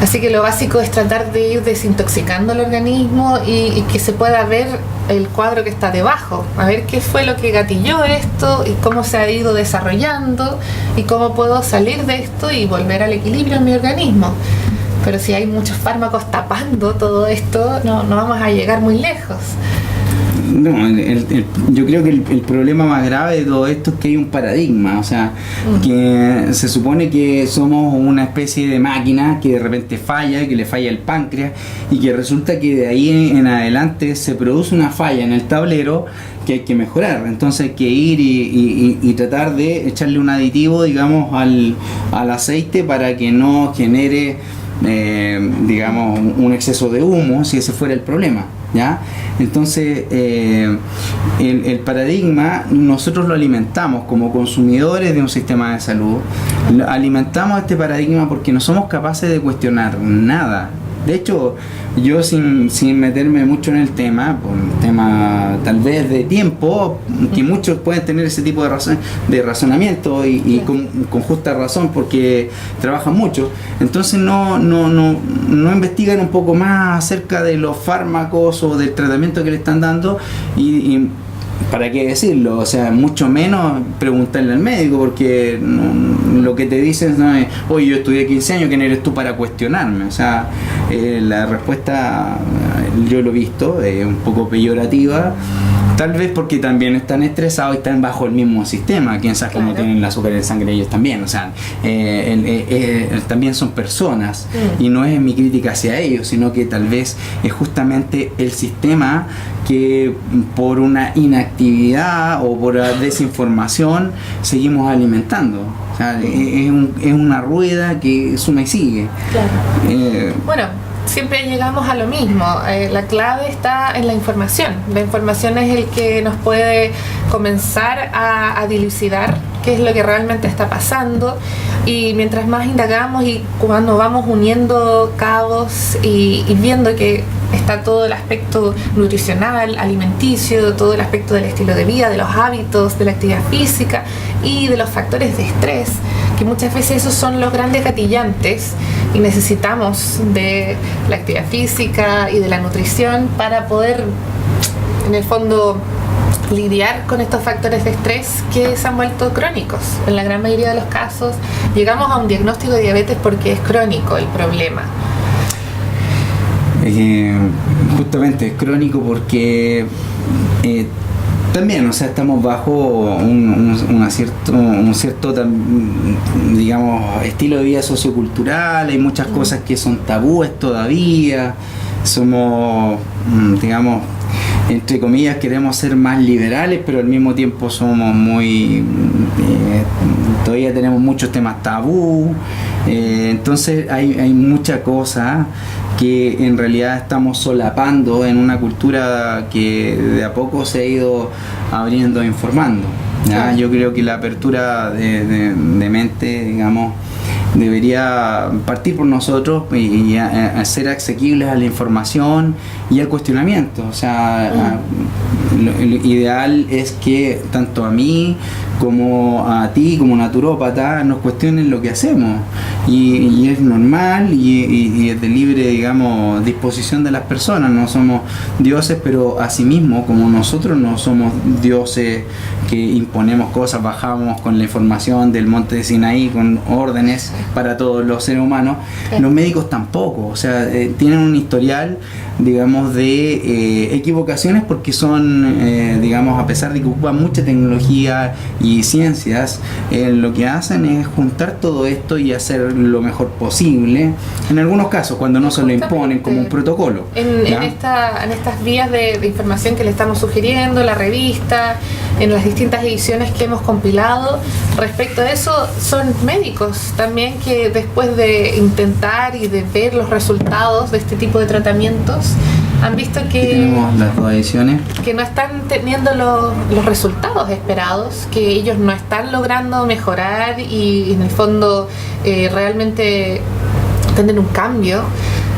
Así que lo básico es tratar de ir desintoxicando el organismo y que se pueda ver el cuadro que está debajo, a ver qué fue lo que gatilló esto y cómo se ha ido desarrollando y cómo puedo salir de esto y volver al equilibrio en mi organismo. Pero si hay muchos fármacos tapando todo esto, no vamos a llegar muy lejos. No, yo creo que el problema más grave de todo esto es que hay un paradigma, o sea, que se supone que somos una especie de máquina que de repente falla, que le falla el páncreas, y que resulta que de ahí en adelante se produce una falla en el tablero que hay que mejorar. Entonces hay que ir y tratar de echarle un aditivo, digamos, al aceite para que no genere digamos, un exceso de humo, si ese fuera el problema, ¿ya? Entonces el paradigma nosotros lo alimentamos como consumidores de un sistema de salud, alimentamos este paradigma porque no somos capaces de cuestionar nada. De hecho, yo sin meterme mucho en el tema, por un tema tal vez de tiempo, que muchos pueden tener ese tipo de razonamiento y con justa razón porque trabajan mucho, entonces no investigan un poco más acerca de los fármacos o del tratamiento que le están dando y ¿para qué decirlo? O sea, mucho menos preguntarle al médico, porque lo que te dicen no es, oye, yo estudié 15 años, ¿quién eres tú para cuestionarme? O sea, la respuesta, yo lo he visto, es un poco peyorativa, tal vez porque también están estresados y están bajo el mismo sistema, quién sabe cómo tienen el azúcar en sangre ellos también, o sea, también son personas, y no es mi crítica hacia ellos, sino que tal vez es justamente el sistema que por una inactividad o por desinformación seguimos alimentando. O sea, es una rueda que suma y sigue. Claro. Bueno, siempre llegamos a lo mismo. La clave está en la información. La información es el que nos puede comenzar a dilucidar qué es lo que realmente está pasando, y mientras más indagamos y cuando vamos uniendo cabos y viendo que está todo el aspecto nutricional, alimenticio, todo el aspecto del estilo de vida, de los hábitos, de la actividad física y de los factores de estrés, que muchas veces esos son los grandes gatillantes, y necesitamos de la actividad física y de la nutrición para poder, en el fondo, lidiar con estos factores de estrés que se han vuelto crónicos. En la gran mayoría de los casos llegamos a un diagnóstico de diabetes porque es crónico el problema. Justamente es crónico porque también, o sea, estamos bajo un cierto digamos, estilo de vida sociocultural, hay muchas cosas que son tabúes todavía, somos, digamos, entre comillas, queremos ser más liberales, pero al mismo tiempo somos muy todavía tenemos muchos temas tabú, entonces hay mucha cosa que en realidad estamos solapando en una cultura que de a poco se ha ido abriendo e informando. ¿Ya? Yo creo que la apertura de mente, digamos, debería partir por nosotros y a ser asequibles a la información y al cuestionamiento. O sea, lo ideal es que tanto a mí como a ti, como naturópata, nos cuestionen lo que hacemos. Y es normal y es de libre, digamos, disposición de las personas. No somos dioses, pero asimismo, como nosotros no somos dioses que imponemos cosas, bajamos con la información del monte de Sinaí con órdenes para todos los seres humanos, los médicos tampoco. O sea, tienen un historial, digamos, de equivocaciones porque son, digamos, a pesar de que ocupan mucha tecnología y ciencias, lo que hacen es juntar todo esto y hacer lo mejor posible, en algunos casos cuando no se lo imponen como un protocolo. En estas vías de información que le estamos sugiriendo, la revista, en las distintas ediciones que hemos compilado, respecto a eso, son médicos también que después de intentar y de ver los resultados de este tipo de tratamientos, han visto que tenemos las dos ediciones, que no están teniendo los resultados esperados, que ellos no están logrando mejorar y en el fondo realmente tener un cambio.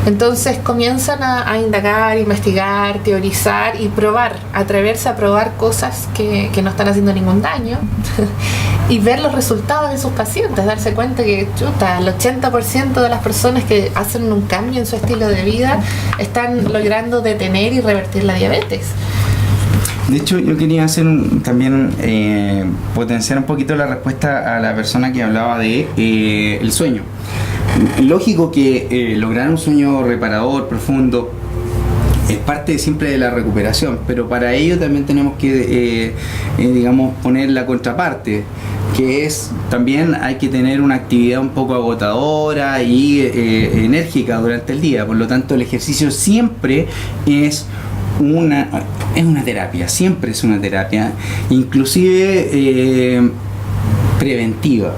Entonces comienzan a indagar, investigar, teorizar y probar, atreverse a probar cosas que no están haciendo ningún daño y ver los resultados en sus pacientes, darse cuenta que el 80% de las personas que hacen un cambio en su estilo de vida están logrando detener y revertir la diabetes. De hecho, yo quería hacer también potenciar un poquito la respuesta a la persona que hablaba de el sueño. Lógico que lograr un sueño reparador, profundo, es parte siempre de la recuperación, pero para ello también tenemos que, digamos, poner la contraparte, que es también hay que tener una actividad un poco agotadora y enérgica durante el día. Por lo tanto, el ejercicio siempre es una terapia, siempre es una terapia, inclusive preventiva.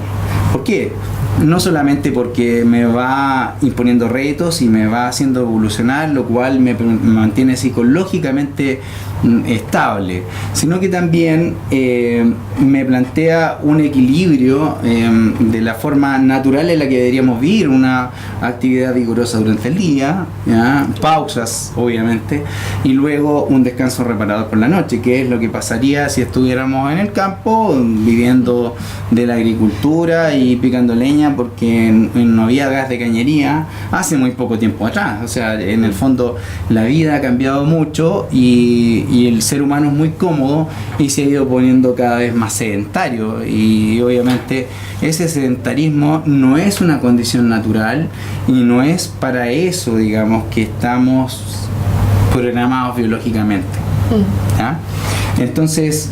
¿Por qué? No solamente porque me va imponiendo retos y me va haciendo evolucionar, lo cual me mantiene psicológicamente estable, sino que también me plantea un equilibrio de la forma natural en la que deberíamos vivir una actividad vigorosa durante el día, ¿ya? Pausas obviamente, y luego un descanso reparador por la noche, que es lo que pasaría si estuviéramos en el campo viviendo de la agricultura y picando leña porque no había gas de cañería hace muy poco tiempo atrás. O sea, en el fondo la vida ha cambiado mucho y el ser humano es muy cómodo y se ha ido poniendo cada vez más sedentario, y obviamente ese sedentarismo no es una condición natural y no es para eso, digamos, que estamos programados biológicamente. ¿Ya? Entonces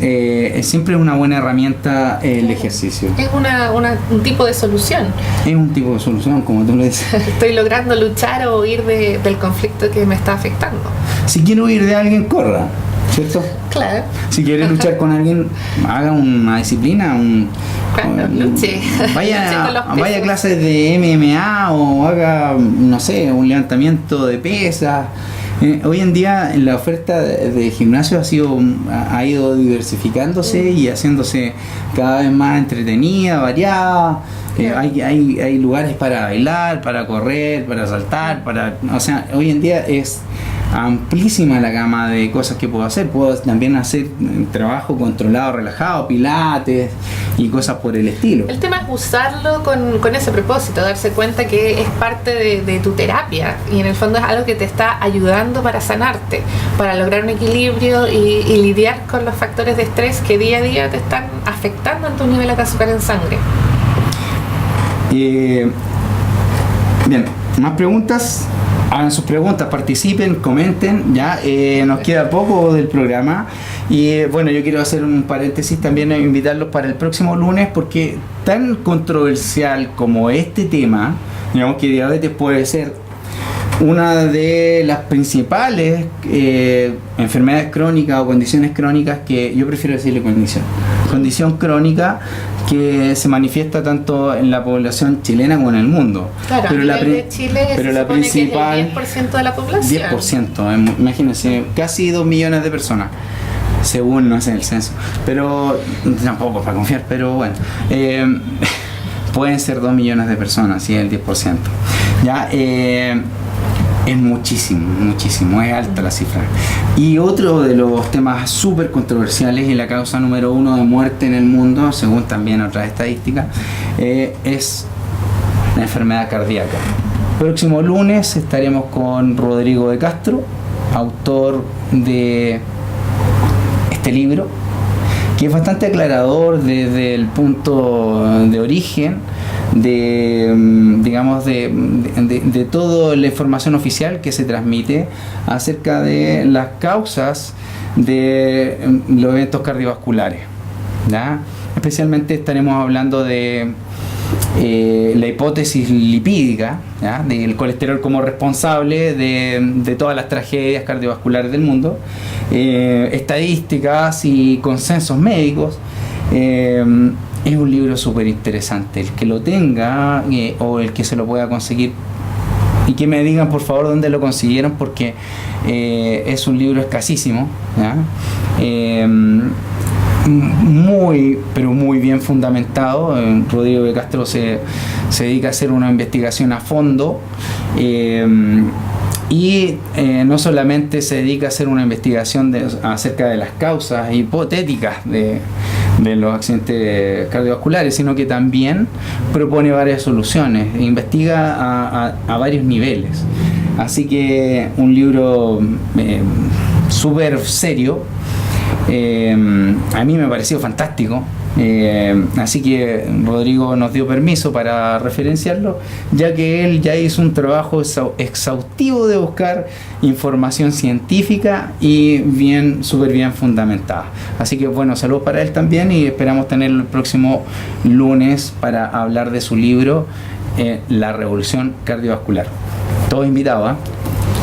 siempre es una buena herramienta el ejercicio. Es un tipo de solución. Es un tipo de solución, como tú lo dices. Estoy logrando luchar o huir del conflicto que me está afectando. Si quiero huir de alguien, corra, ¿cierto? Claro. Si quiere luchar con alguien, haga una disciplina, luche. Vaya a clases de MMA o haga, no sé, un levantamiento de pesas. Hoy en día la oferta de gimnasio ha ido diversificándose y haciéndose cada vez más entretenida, variada. Hay lugares para bailar, para correr, para saltar, o sea, hoy en día es amplísima la gama de cosas que puedo hacer. Puedo también hacer trabajo controlado, relajado, pilates y cosas por el estilo. El tema es usarlo con ese propósito, darse cuenta que es parte de tu terapia y en el fondo es algo que te está ayudando para sanarte, para lograr un equilibrio y lidiar con los factores de estrés que día a día te están afectando en tu nivel de azúcar en sangre. Bien, más preguntas. Hagan sus preguntas, participen, comenten, ya nos queda poco del programa y bueno, yo quiero hacer un paréntesis también, invitarlos para el próximo lunes, porque tan controversial como este tema, digamos que diabetes puede ser Una de las principales enfermedades crónicas o condiciones crónicas, que yo prefiero decirle condición crónica, que se manifiesta tanto en la población chilena como en el mundo. Claro, pero de Chile pero se la supone principal, que es el 10% de la población. 10%, imagínense, casi 2 millones de personas, según, no sé, el censo. Pero tampoco para confiar, pero bueno. Pueden ser 2 millones de personas, si es el 10%. ¿Ya? Es muchísimo, es alta la cifra. Y otro de los temas súper controversiales y la causa número 1 de muerte en el mundo, según también otras estadísticas, es la enfermedad cardíaca. Próximo lunes estaremos con Rodrigo de Castro, autor de este libro, que es bastante aclarador desde el punto de origen de toda la información oficial que se transmite acerca de las causas de los eventos cardiovasculares, ¿ya? Especialmente estaremos hablando de la hipótesis lipídica, ¿ya? Del colesterol como responsable de todas las tragedias cardiovasculares del mundo, estadísticas y consensos médicos. Es un libro súper interesante. El que lo tenga o el que se lo pueda conseguir, y que me digan por favor dónde lo consiguieron, porque es un libro escasísimo, ¿ya? Pero muy bien fundamentado. Rodrigo de Castro se dedica a hacer una investigación a fondo, y no solamente se dedica a hacer una investigación acerca de las causas hipotéticas de los accidentes cardiovasculares, sino que también propone varias soluciones, investiga a varios niveles. Así que un libro súper serio. A mí me pareció fantástico, así que Rodrigo nos dio permiso para referenciarlo, ya que él ya hizo un trabajo exhaustivo de buscar información científica y súper bien fundamentada. Así que bueno, saludos para él también, y esperamos tenerlo el próximo lunes para hablar de su libro, La Revolución Cardiovascular. Todos invitados,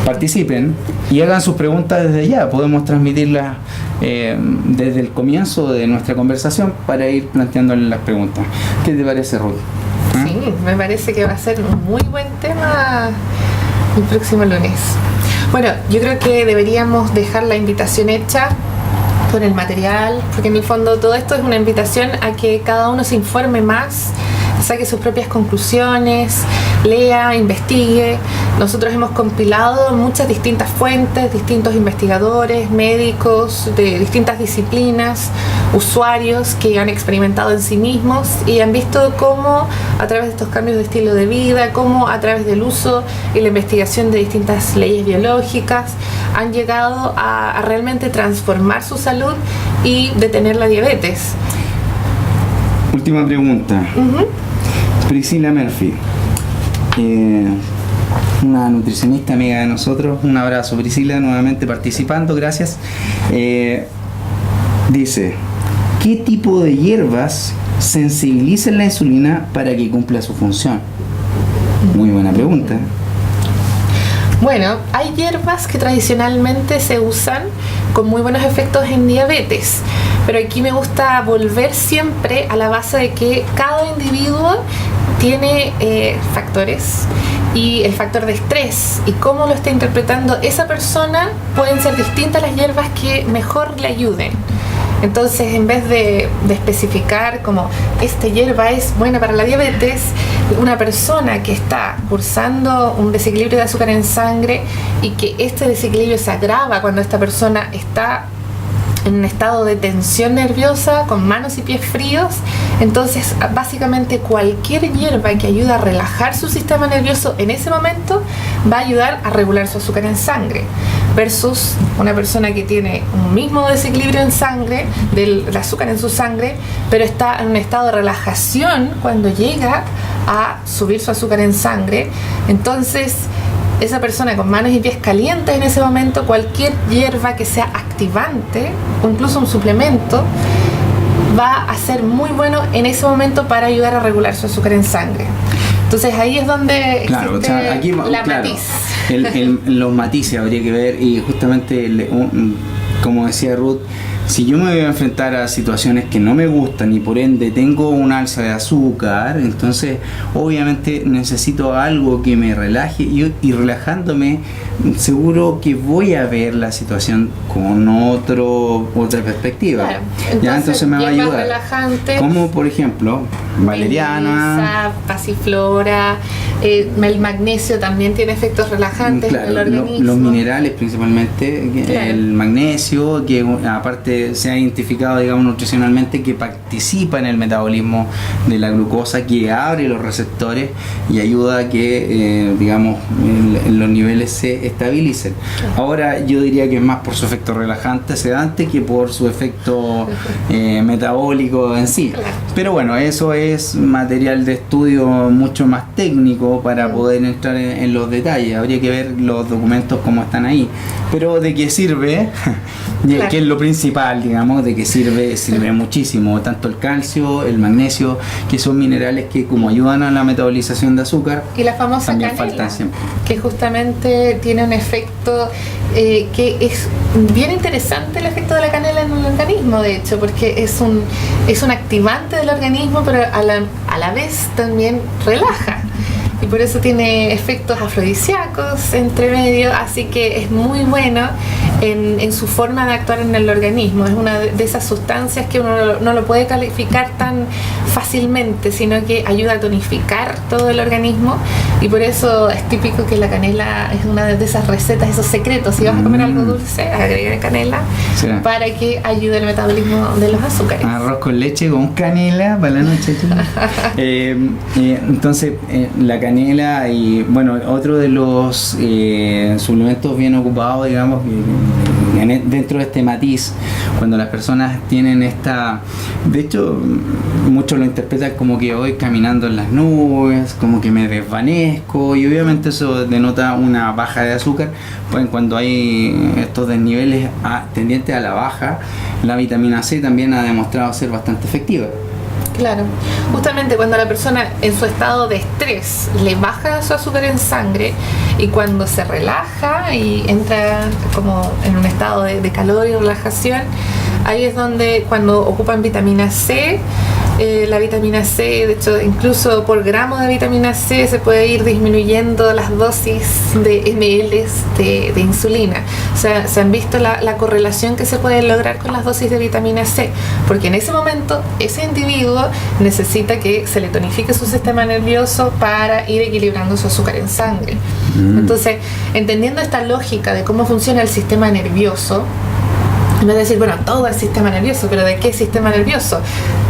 participen y hagan sus preguntas desde ya. Podemos transmitirlas desde el comienzo de nuestra conversación para ir planteándole las preguntas. ¿Qué te parece, Ruth? Sí, me parece que va a ser un muy buen tema el próximo lunes. Bueno, yo creo que deberíamos dejar la invitación hecha con el material, porque en el fondo todo esto es una invitación a que cada uno se informe más, saque sus propias conclusiones, lea, investigue. Nosotros hemos compilado muchas distintas fuentes, distintos investigadores, médicos de distintas disciplinas, usuarios que han experimentado en sí mismos y han visto cómo a través de estos cambios de estilo de vida, cómo a través del uso y la investigación de distintas leyes biológicas han llegado a realmente transformar su salud y detener la diabetes. Última pregunta. Priscila Murphy, una nutricionista amiga de nosotros. Un abrazo, Priscila, nuevamente participando, gracias. Dice, ¿qué tipo de hierbas sensibilizan la insulina para que cumpla su función? Muy buena pregunta. Bueno, hay hierbas que tradicionalmente se usan con muy buenos efectos en diabetes, pero aquí me gusta volver siempre a la base de que cada individuo tiene factores, y el factor de estrés y cómo lo está interpretando esa persona pueden ser distintas las hierbas que mejor le ayuden. Entonces, en vez de especificar como esta hierba es buena para la diabetes, una persona que está cursando un desequilibrio de azúcar en sangre y que este desequilibrio se agrava cuando esta persona está en un estado de tensión nerviosa, con manos y pies fríos, entonces básicamente cualquier hierba que ayude a relajar su sistema nervioso en ese momento va a ayudar a regular su azúcar en sangre, versus una persona que tiene un mismo desequilibrio en sangre, del azúcar en su sangre, pero está en un estado de relajación cuando llega a subir su azúcar en sangre. Entonces esa persona con manos y pies calientes en ese momento, cualquier hierba que sea activante o incluso un suplemento va a ser muy bueno en ese momento para ayudar a regular su azúcar en sangre. Entonces ahí es donde existe aquí, la matiz. Los matices habría que ver, y justamente como decía Ruth, si yo me voy a enfrentar a situaciones que no me gustan y por ende tengo un alza de azúcar, entonces obviamente necesito algo que me relaje, y relajándome seguro que voy a ver la situación con otra perspectiva. Claro. Entonces me va a ayudar. Relajante, como por ejemplo valeriana, melisa, pasiflora, el magnesio también tiene efectos relajantes, claro, en el organismo. los minerales principalmente, Claro. el magnesio, que aparte se ha identificado, digamos, nutricionalmente, que participa en el metabolismo de la glucosa, que abre los receptores y ayuda a que, digamos, los niveles se estabilicen. Ahora yo diría que es más por su efecto relajante, sedante, que por su efecto metabólico en sí. Claro. Pero bueno, eso es material de estudio mucho más técnico para poder entrar en los detalles. Habría que ver los documentos como están ahí. Pero de qué sirve, Claro. que es lo principal, digamos, de qué sirve muchísimo. Tanto el calcio, el magnesio, que son minerales que como ayudan a la metabolización de azúcar, Y la famosa también canela, faltan siempre. que justamente tiene un efecto que es bien interesante, el efecto de la canela en el organismo, de hecho, porque es un activante del organismo, pero a la vez también relaja. Y por eso tiene efectos afrodisíacos entre medio, así que es muy bueno en su forma de actuar en el organismo. Es una de esas sustancias que uno no lo puede calificar tan fácilmente, sino que ayuda a tonificar todo el organismo, y por eso es típico que la canela es una de esas recetas, esos secretos. Si vas a comer algo dulce, agrega canela, Sí. para que ayude el metabolismo de los azúcares. Arroz con leche con canela para la noche. Entonces, la canela, y bueno, otro de los suplementos bien ocupados, digamos, dentro de este matiz, cuando las personas tienen esta, de hecho muchos lo interpretan como que voy caminando en las nubes, como que me desvanezco, y obviamente eso denota una baja de azúcar. Pues cuando hay estos desniveles tendientes a la baja, la vitamina C también ha demostrado ser bastante efectiva. Claro, justamente cuando la persona en su estado de estrés le baja su azúcar en sangre, y cuando se relaja y entra como en un estado de calor y relajación, ahí es donde cuando ocupan vitamina C, la vitamina C, de hecho incluso por gramo de vitamina C se puede ir disminuyendo las dosis de ml de insulina. O sea, se han visto la correlación que se puede lograr con las dosis de vitamina C, porque en ese momento ese individuo necesita que se le tonifique su sistema nervioso para ir equilibrando su azúcar en sangre. Entonces, entendiendo esta lógica de cómo funciona el sistema nervioso, en vez de decir, bueno, todo el sistema nervioso, pero ¿de qué sistema nervioso?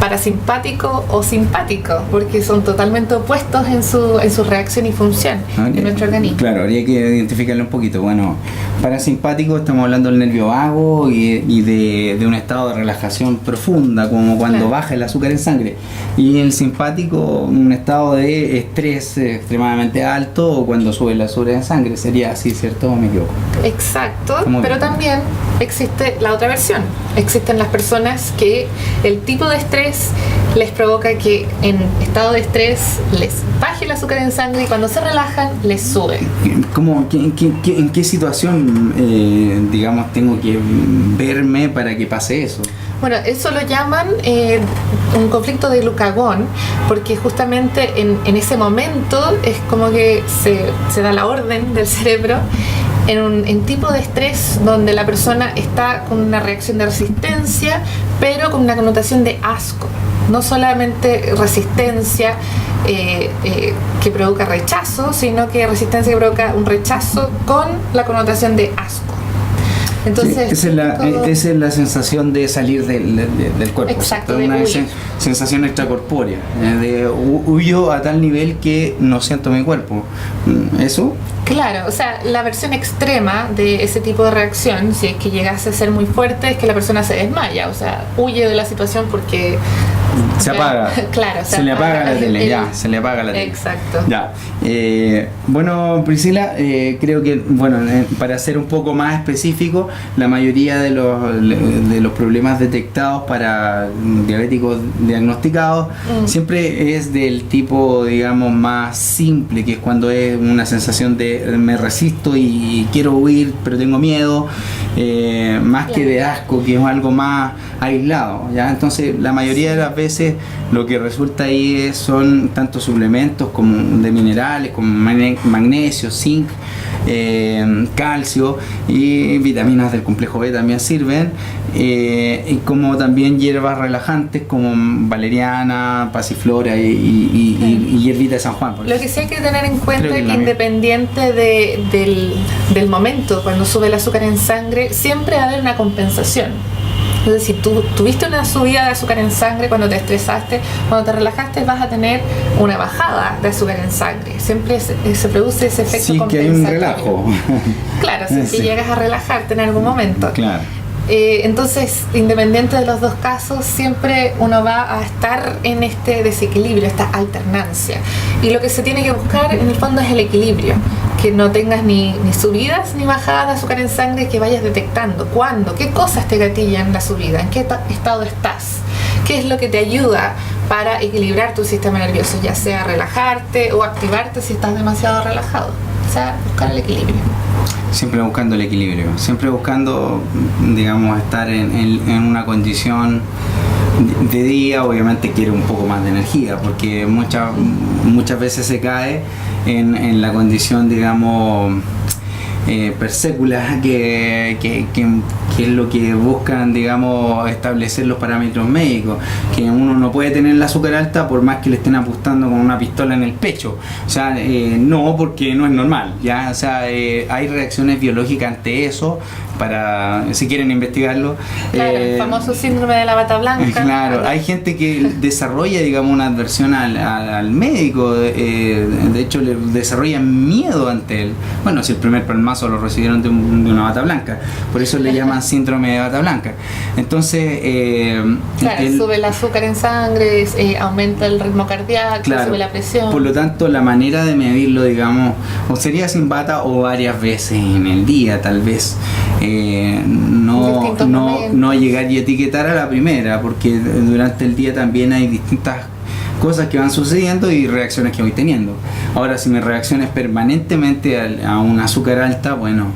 ¿Parasimpático o simpático? Porque son totalmente opuestos en su reacción y función en nuestro organismo. Claro, habría que identificarlo un poquito. Bueno, parasimpático, estamos hablando del nervio vago y de un estado de relajación profunda, como cuando Claro. baja el azúcar en sangre. Y el simpático, un estado de estrés extremadamente alto, o cuando sube el azúcar en sangre. Sería así, ¿cierto? ¿O me equivoco? Exacto, Muy pero bien. también existe la otra versión. Existen las personas que el tipo de estrés les provoca que en estado de estrés les baje el azúcar en sangre, y cuando se relajan les sube. ¿En qué situación, digamos, tengo que verme para que pase eso? Bueno, eso lo llaman un conflicto de glucagón, porque justamente en ese momento es como que se da la orden del cerebro en tipo de estrés donde la persona está con una reacción de resistencia, pero con una connotación de asco. No solamente resistencia que provoca rechazo, sino que resistencia que provoca un rechazo con la connotación de asco. Entonces, Sí, esa es la sensación de salir del cuerpo. Exacto, ¿cierto? de Una huir. sensación extracorpórea, de huyo a tal nivel que no siento mi cuerpo. ¿Eso? claro, o sea, la versión extrema de ese tipo de reacción, si es que llegase a ser muy fuerte, es que la persona se desmaya, o sea, huye de la situación porque Se apaga. Claro, se le apaga la tele, ya, se le apaga la tele. Exacto. Ya. Bueno, Priscila, creo que, para ser un poco más específico, la mayoría de los problemas detectados para diabéticos diagnosticados siempre es del tipo, digamos, más simple, que es cuando es una sensación de me resisto y quiero huir, pero tengo miedo, más que de asco, que es algo más aislado, ¿ya? Entonces, la mayoría de las veces lo que resulta ahí son tanto suplementos como de minerales, como magnesio, zinc, calcio y vitaminas del complejo B también sirven, y como también hierbas relajantes como valeriana, pasiflora y hierbita de San Juan. Lo que sí hay que tener en cuenta es que independiente del momento, cuando sube el azúcar en sangre, siempre va a haber una compensación. Entonces, si tú tuviste una subida de azúcar en sangre cuando te estresaste, cuando te relajaste vas a tener una bajada de azúcar en sangre. Siempre se produce ese efecto compensatorio. Sí, que hay un relajo. Claro, si que llegas a relajarte en algún momento. Claro. Entonces, independiente de los dos casos, siempre uno va a estar en este desequilibrio, esta alternancia. Y lo que se tiene que buscar en el fondo es el equilibrio, que no tengas ni subidas ni bajadas de azúcar en sangre, que vayas detectando cuándo, qué cosas te gatillan la subida, en qué estado estás, qué es lo que te ayuda para equilibrar tu sistema nervioso, ya sea relajarte o activarte si estás demasiado relajado. O sea, buscar el equilibrio. Siempre buscando el equilibrio, siempre buscando, digamos, estar en una condición de día. Obviamente quiere un poco más de energía, porque muchas veces se cae en la condición, digamos, persécula, que es lo que buscan, digamos, establecer los parámetros médicos, que uno no puede tener el azúcar alta por más que le estén apuntando con una pistola en el pecho. O sea, no, porque no es normal, ¿ya? O sea, hay reacciones biológicas ante eso, para, si quieren investigarlo. Claro, el famoso síndrome de la bata blanca. Claro, hay gente que desarrolla, digamos, una adversión al médico, de hecho le desarrollan miedo ante él. Bueno, si el primer palmazo lo recibieron de una bata blanca, por eso le llaman síndrome de bata blanca. Entonces, claro, sube el azúcar en sangre, aumenta el ritmo cardíaco, claro, sube la presión. Por lo tanto, la manera de medirlo, digamos, o sería sin bata o varias veces en el día, tal vez. No llegar y etiquetar a la primera, porque durante el día también hay distintas cosas que van sucediendo y reacciones que voy teniendo. Ahora, si mi reacción es permanentemente a un azúcar alta, bueno,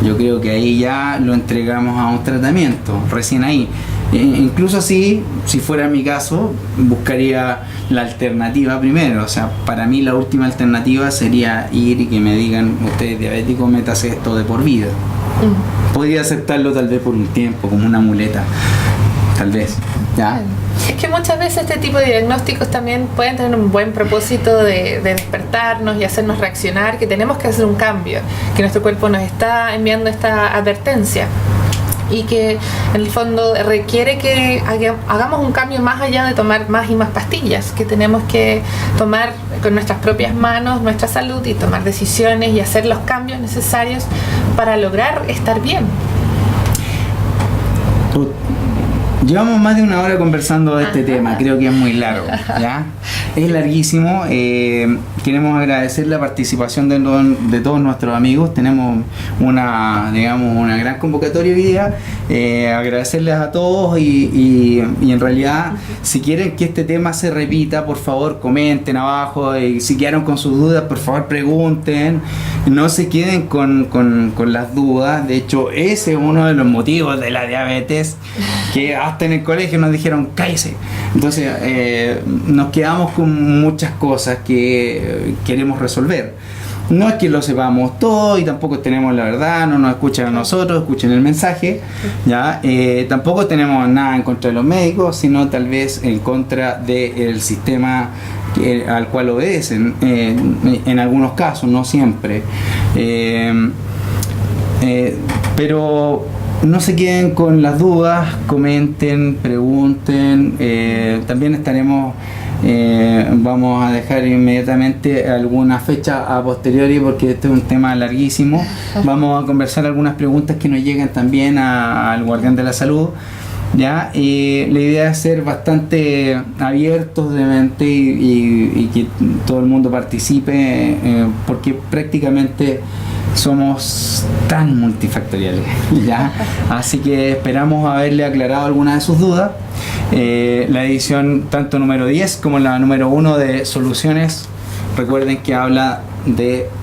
yo creo que ahí ya lo entregamos a un tratamiento, recién ahí. Incluso así, si fuera mi caso, buscaría la alternativa primero. O sea, para mí la última alternativa sería ir y que me digan, usted es diabético, métase esto de por vida. Podría aceptarlo tal vez por un tiempo, como una muleta, tal vez, ¿ya? Es que muchas veces este tipo de diagnósticos también pueden tener un buen propósito de despertarnos y hacernos reaccionar, que tenemos que hacer un cambio, que nuestro cuerpo nos está enviando esta advertencia y que en el fondo requiere que hagamos un cambio más allá de tomar más y más pastillas, que tenemos que tomar con nuestras propias manos nuestra salud y tomar decisiones y hacer los cambios necesarios para lograr estar bien. Llevamos más de una hora conversando de este tema, creo que es muy largo, ¿ya? Es larguísimo. Queremos agradecer la participación de todos nuestros amigos. Tenemos una gran convocatoria hoy día. Agradecerles a todos y en realidad, si quieren que este tema se repita, por favor comenten abajo, y si quedaron con sus dudas, por favor pregunten, no se queden con las dudas. De hecho, ese es uno de los motivos de la diabetes, que hasta en el colegio nos dijeron cállese. Entonces nos quedamos con muchas cosas que queremos resolver. No es que lo sepamos todo y tampoco tenemos la verdad, no nos escuchan a nosotros, escuchen el mensaje, ¿ya? Tampoco tenemos nada en contra de los médicos, sino tal vez en contra del sistema al cual obedecen, en algunos casos, no siempre. Pero no se queden con las dudas, comenten, pregunten. También estaremos, vamos a dejar inmediatamente alguna fecha a posteriori, porque este es un tema larguísimo. Vamos a conversar algunas preguntas que nos llegan también al Guardián de la Salud. ¿ya? La idea es ser bastante abiertos de mente y que todo el mundo participe, porque prácticamente somos tan multifactoriales, ¿ya? Así que esperamos haberle aclarado algunas de sus dudas. La edición tanto número 10 como la número 1 de Soluciones, recuerden que habla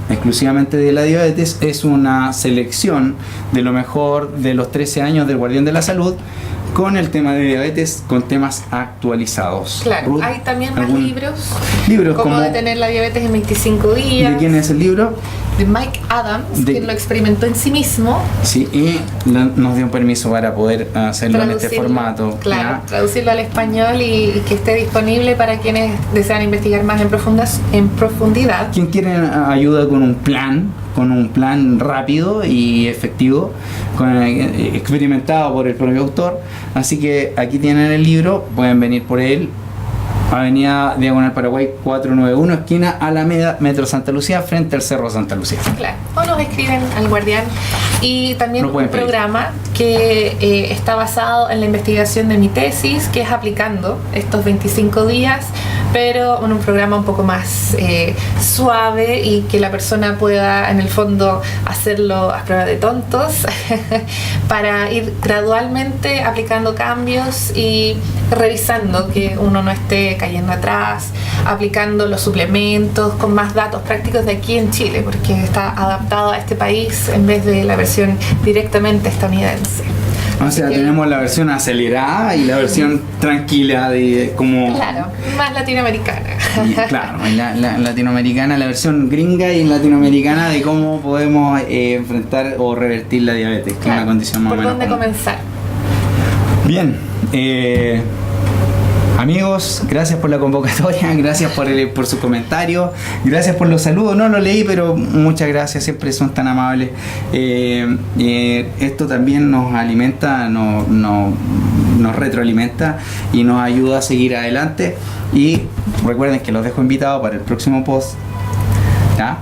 exclusivamente de la diabetes, es una selección de lo mejor de los 13 años del Guardián de la Salud, con el tema de diabetes, con temas actualizados. Claro, Ruth, hay también más libros como como detener la diabetes en 25 días. ¿De quién es el libro? De Mike Adams, quien lo experimentó en sí mismo. Sí, y nos dio un permiso para poder hacerlo en este formato. Claro, ¿ya? traducirlo al español y que esté disponible para quienes desean investigar más en profundidad. Quien quiere ayuda con un plan rápido y efectivo, experimentado por el propio autor. Así que aquí tienen el libro, pueden venir por él. Avenida Diagonal Paraguay 491, esquina Alameda, Metro Santa Lucía, frente al Cerro Santa Lucía. Claro, o nos escriben al Guardián. Y también un programa que está basado en la investigación de mi tesis, que es aplicando estos 25 días, pero en un programa un poco más suave y que la persona pueda en el fondo hacerlo a prueba de tontos para ir gradualmente aplicando cambios y revisando que uno no esté cayendo atrás, aplicando los suplementos con más datos prácticos de aquí en Chile, porque está adaptado a este país en vez de la versión directamente estadounidense. O sea, tenemos la versión acelerada y la versión tranquila de como... Claro, más latinoamericana. Claro, la latinoamericana, la versión gringa y latinoamericana de cómo podemos enfrentar o revertir la diabetes, que es una condición más o menos. ¿Por dónde comenzar? Bien, amigos, gracias por la convocatoria, gracias por su comentario, gracias por los saludos. No lo leí, pero muchas gracias, siempre son tan amables. Esto también nos alimenta, nos retroalimenta y nos ayuda a seguir adelante. Y recuerden que los dejo invitados para el próximo post. ¿Ya?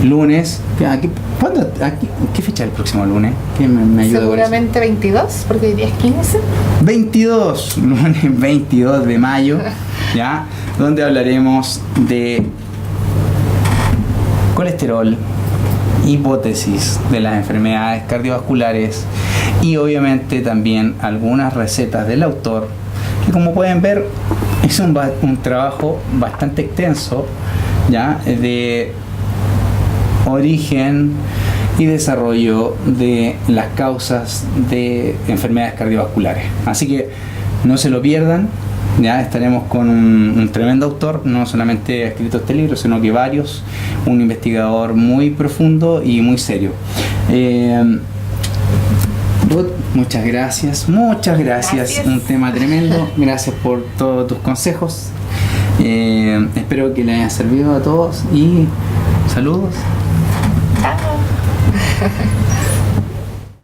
Lunes. ¿Qué fecha es el próximo lunes? ¿Qué me ayuda? Seguramente 22, porque hoy día es 15. 22, lunes 22 de mayo, ¿ya? Donde hablaremos de colesterol, hipótesis de las enfermedades cardiovasculares y obviamente también algunas recetas del autor, que como pueden ver es un trabajo bastante extenso, ¿ya? De origen y desarrollo de las causas de enfermedades cardiovasculares. Así que no se lo pierdan, ya estaremos con un tremendo autor, no solamente ha escrito este libro, sino que varios, un investigador muy profundo y muy serio. Ruth, muchas gracias, un tema tremendo, gracias por todos tus consejos. Espero que les haya servido a todos y saludos. Chao.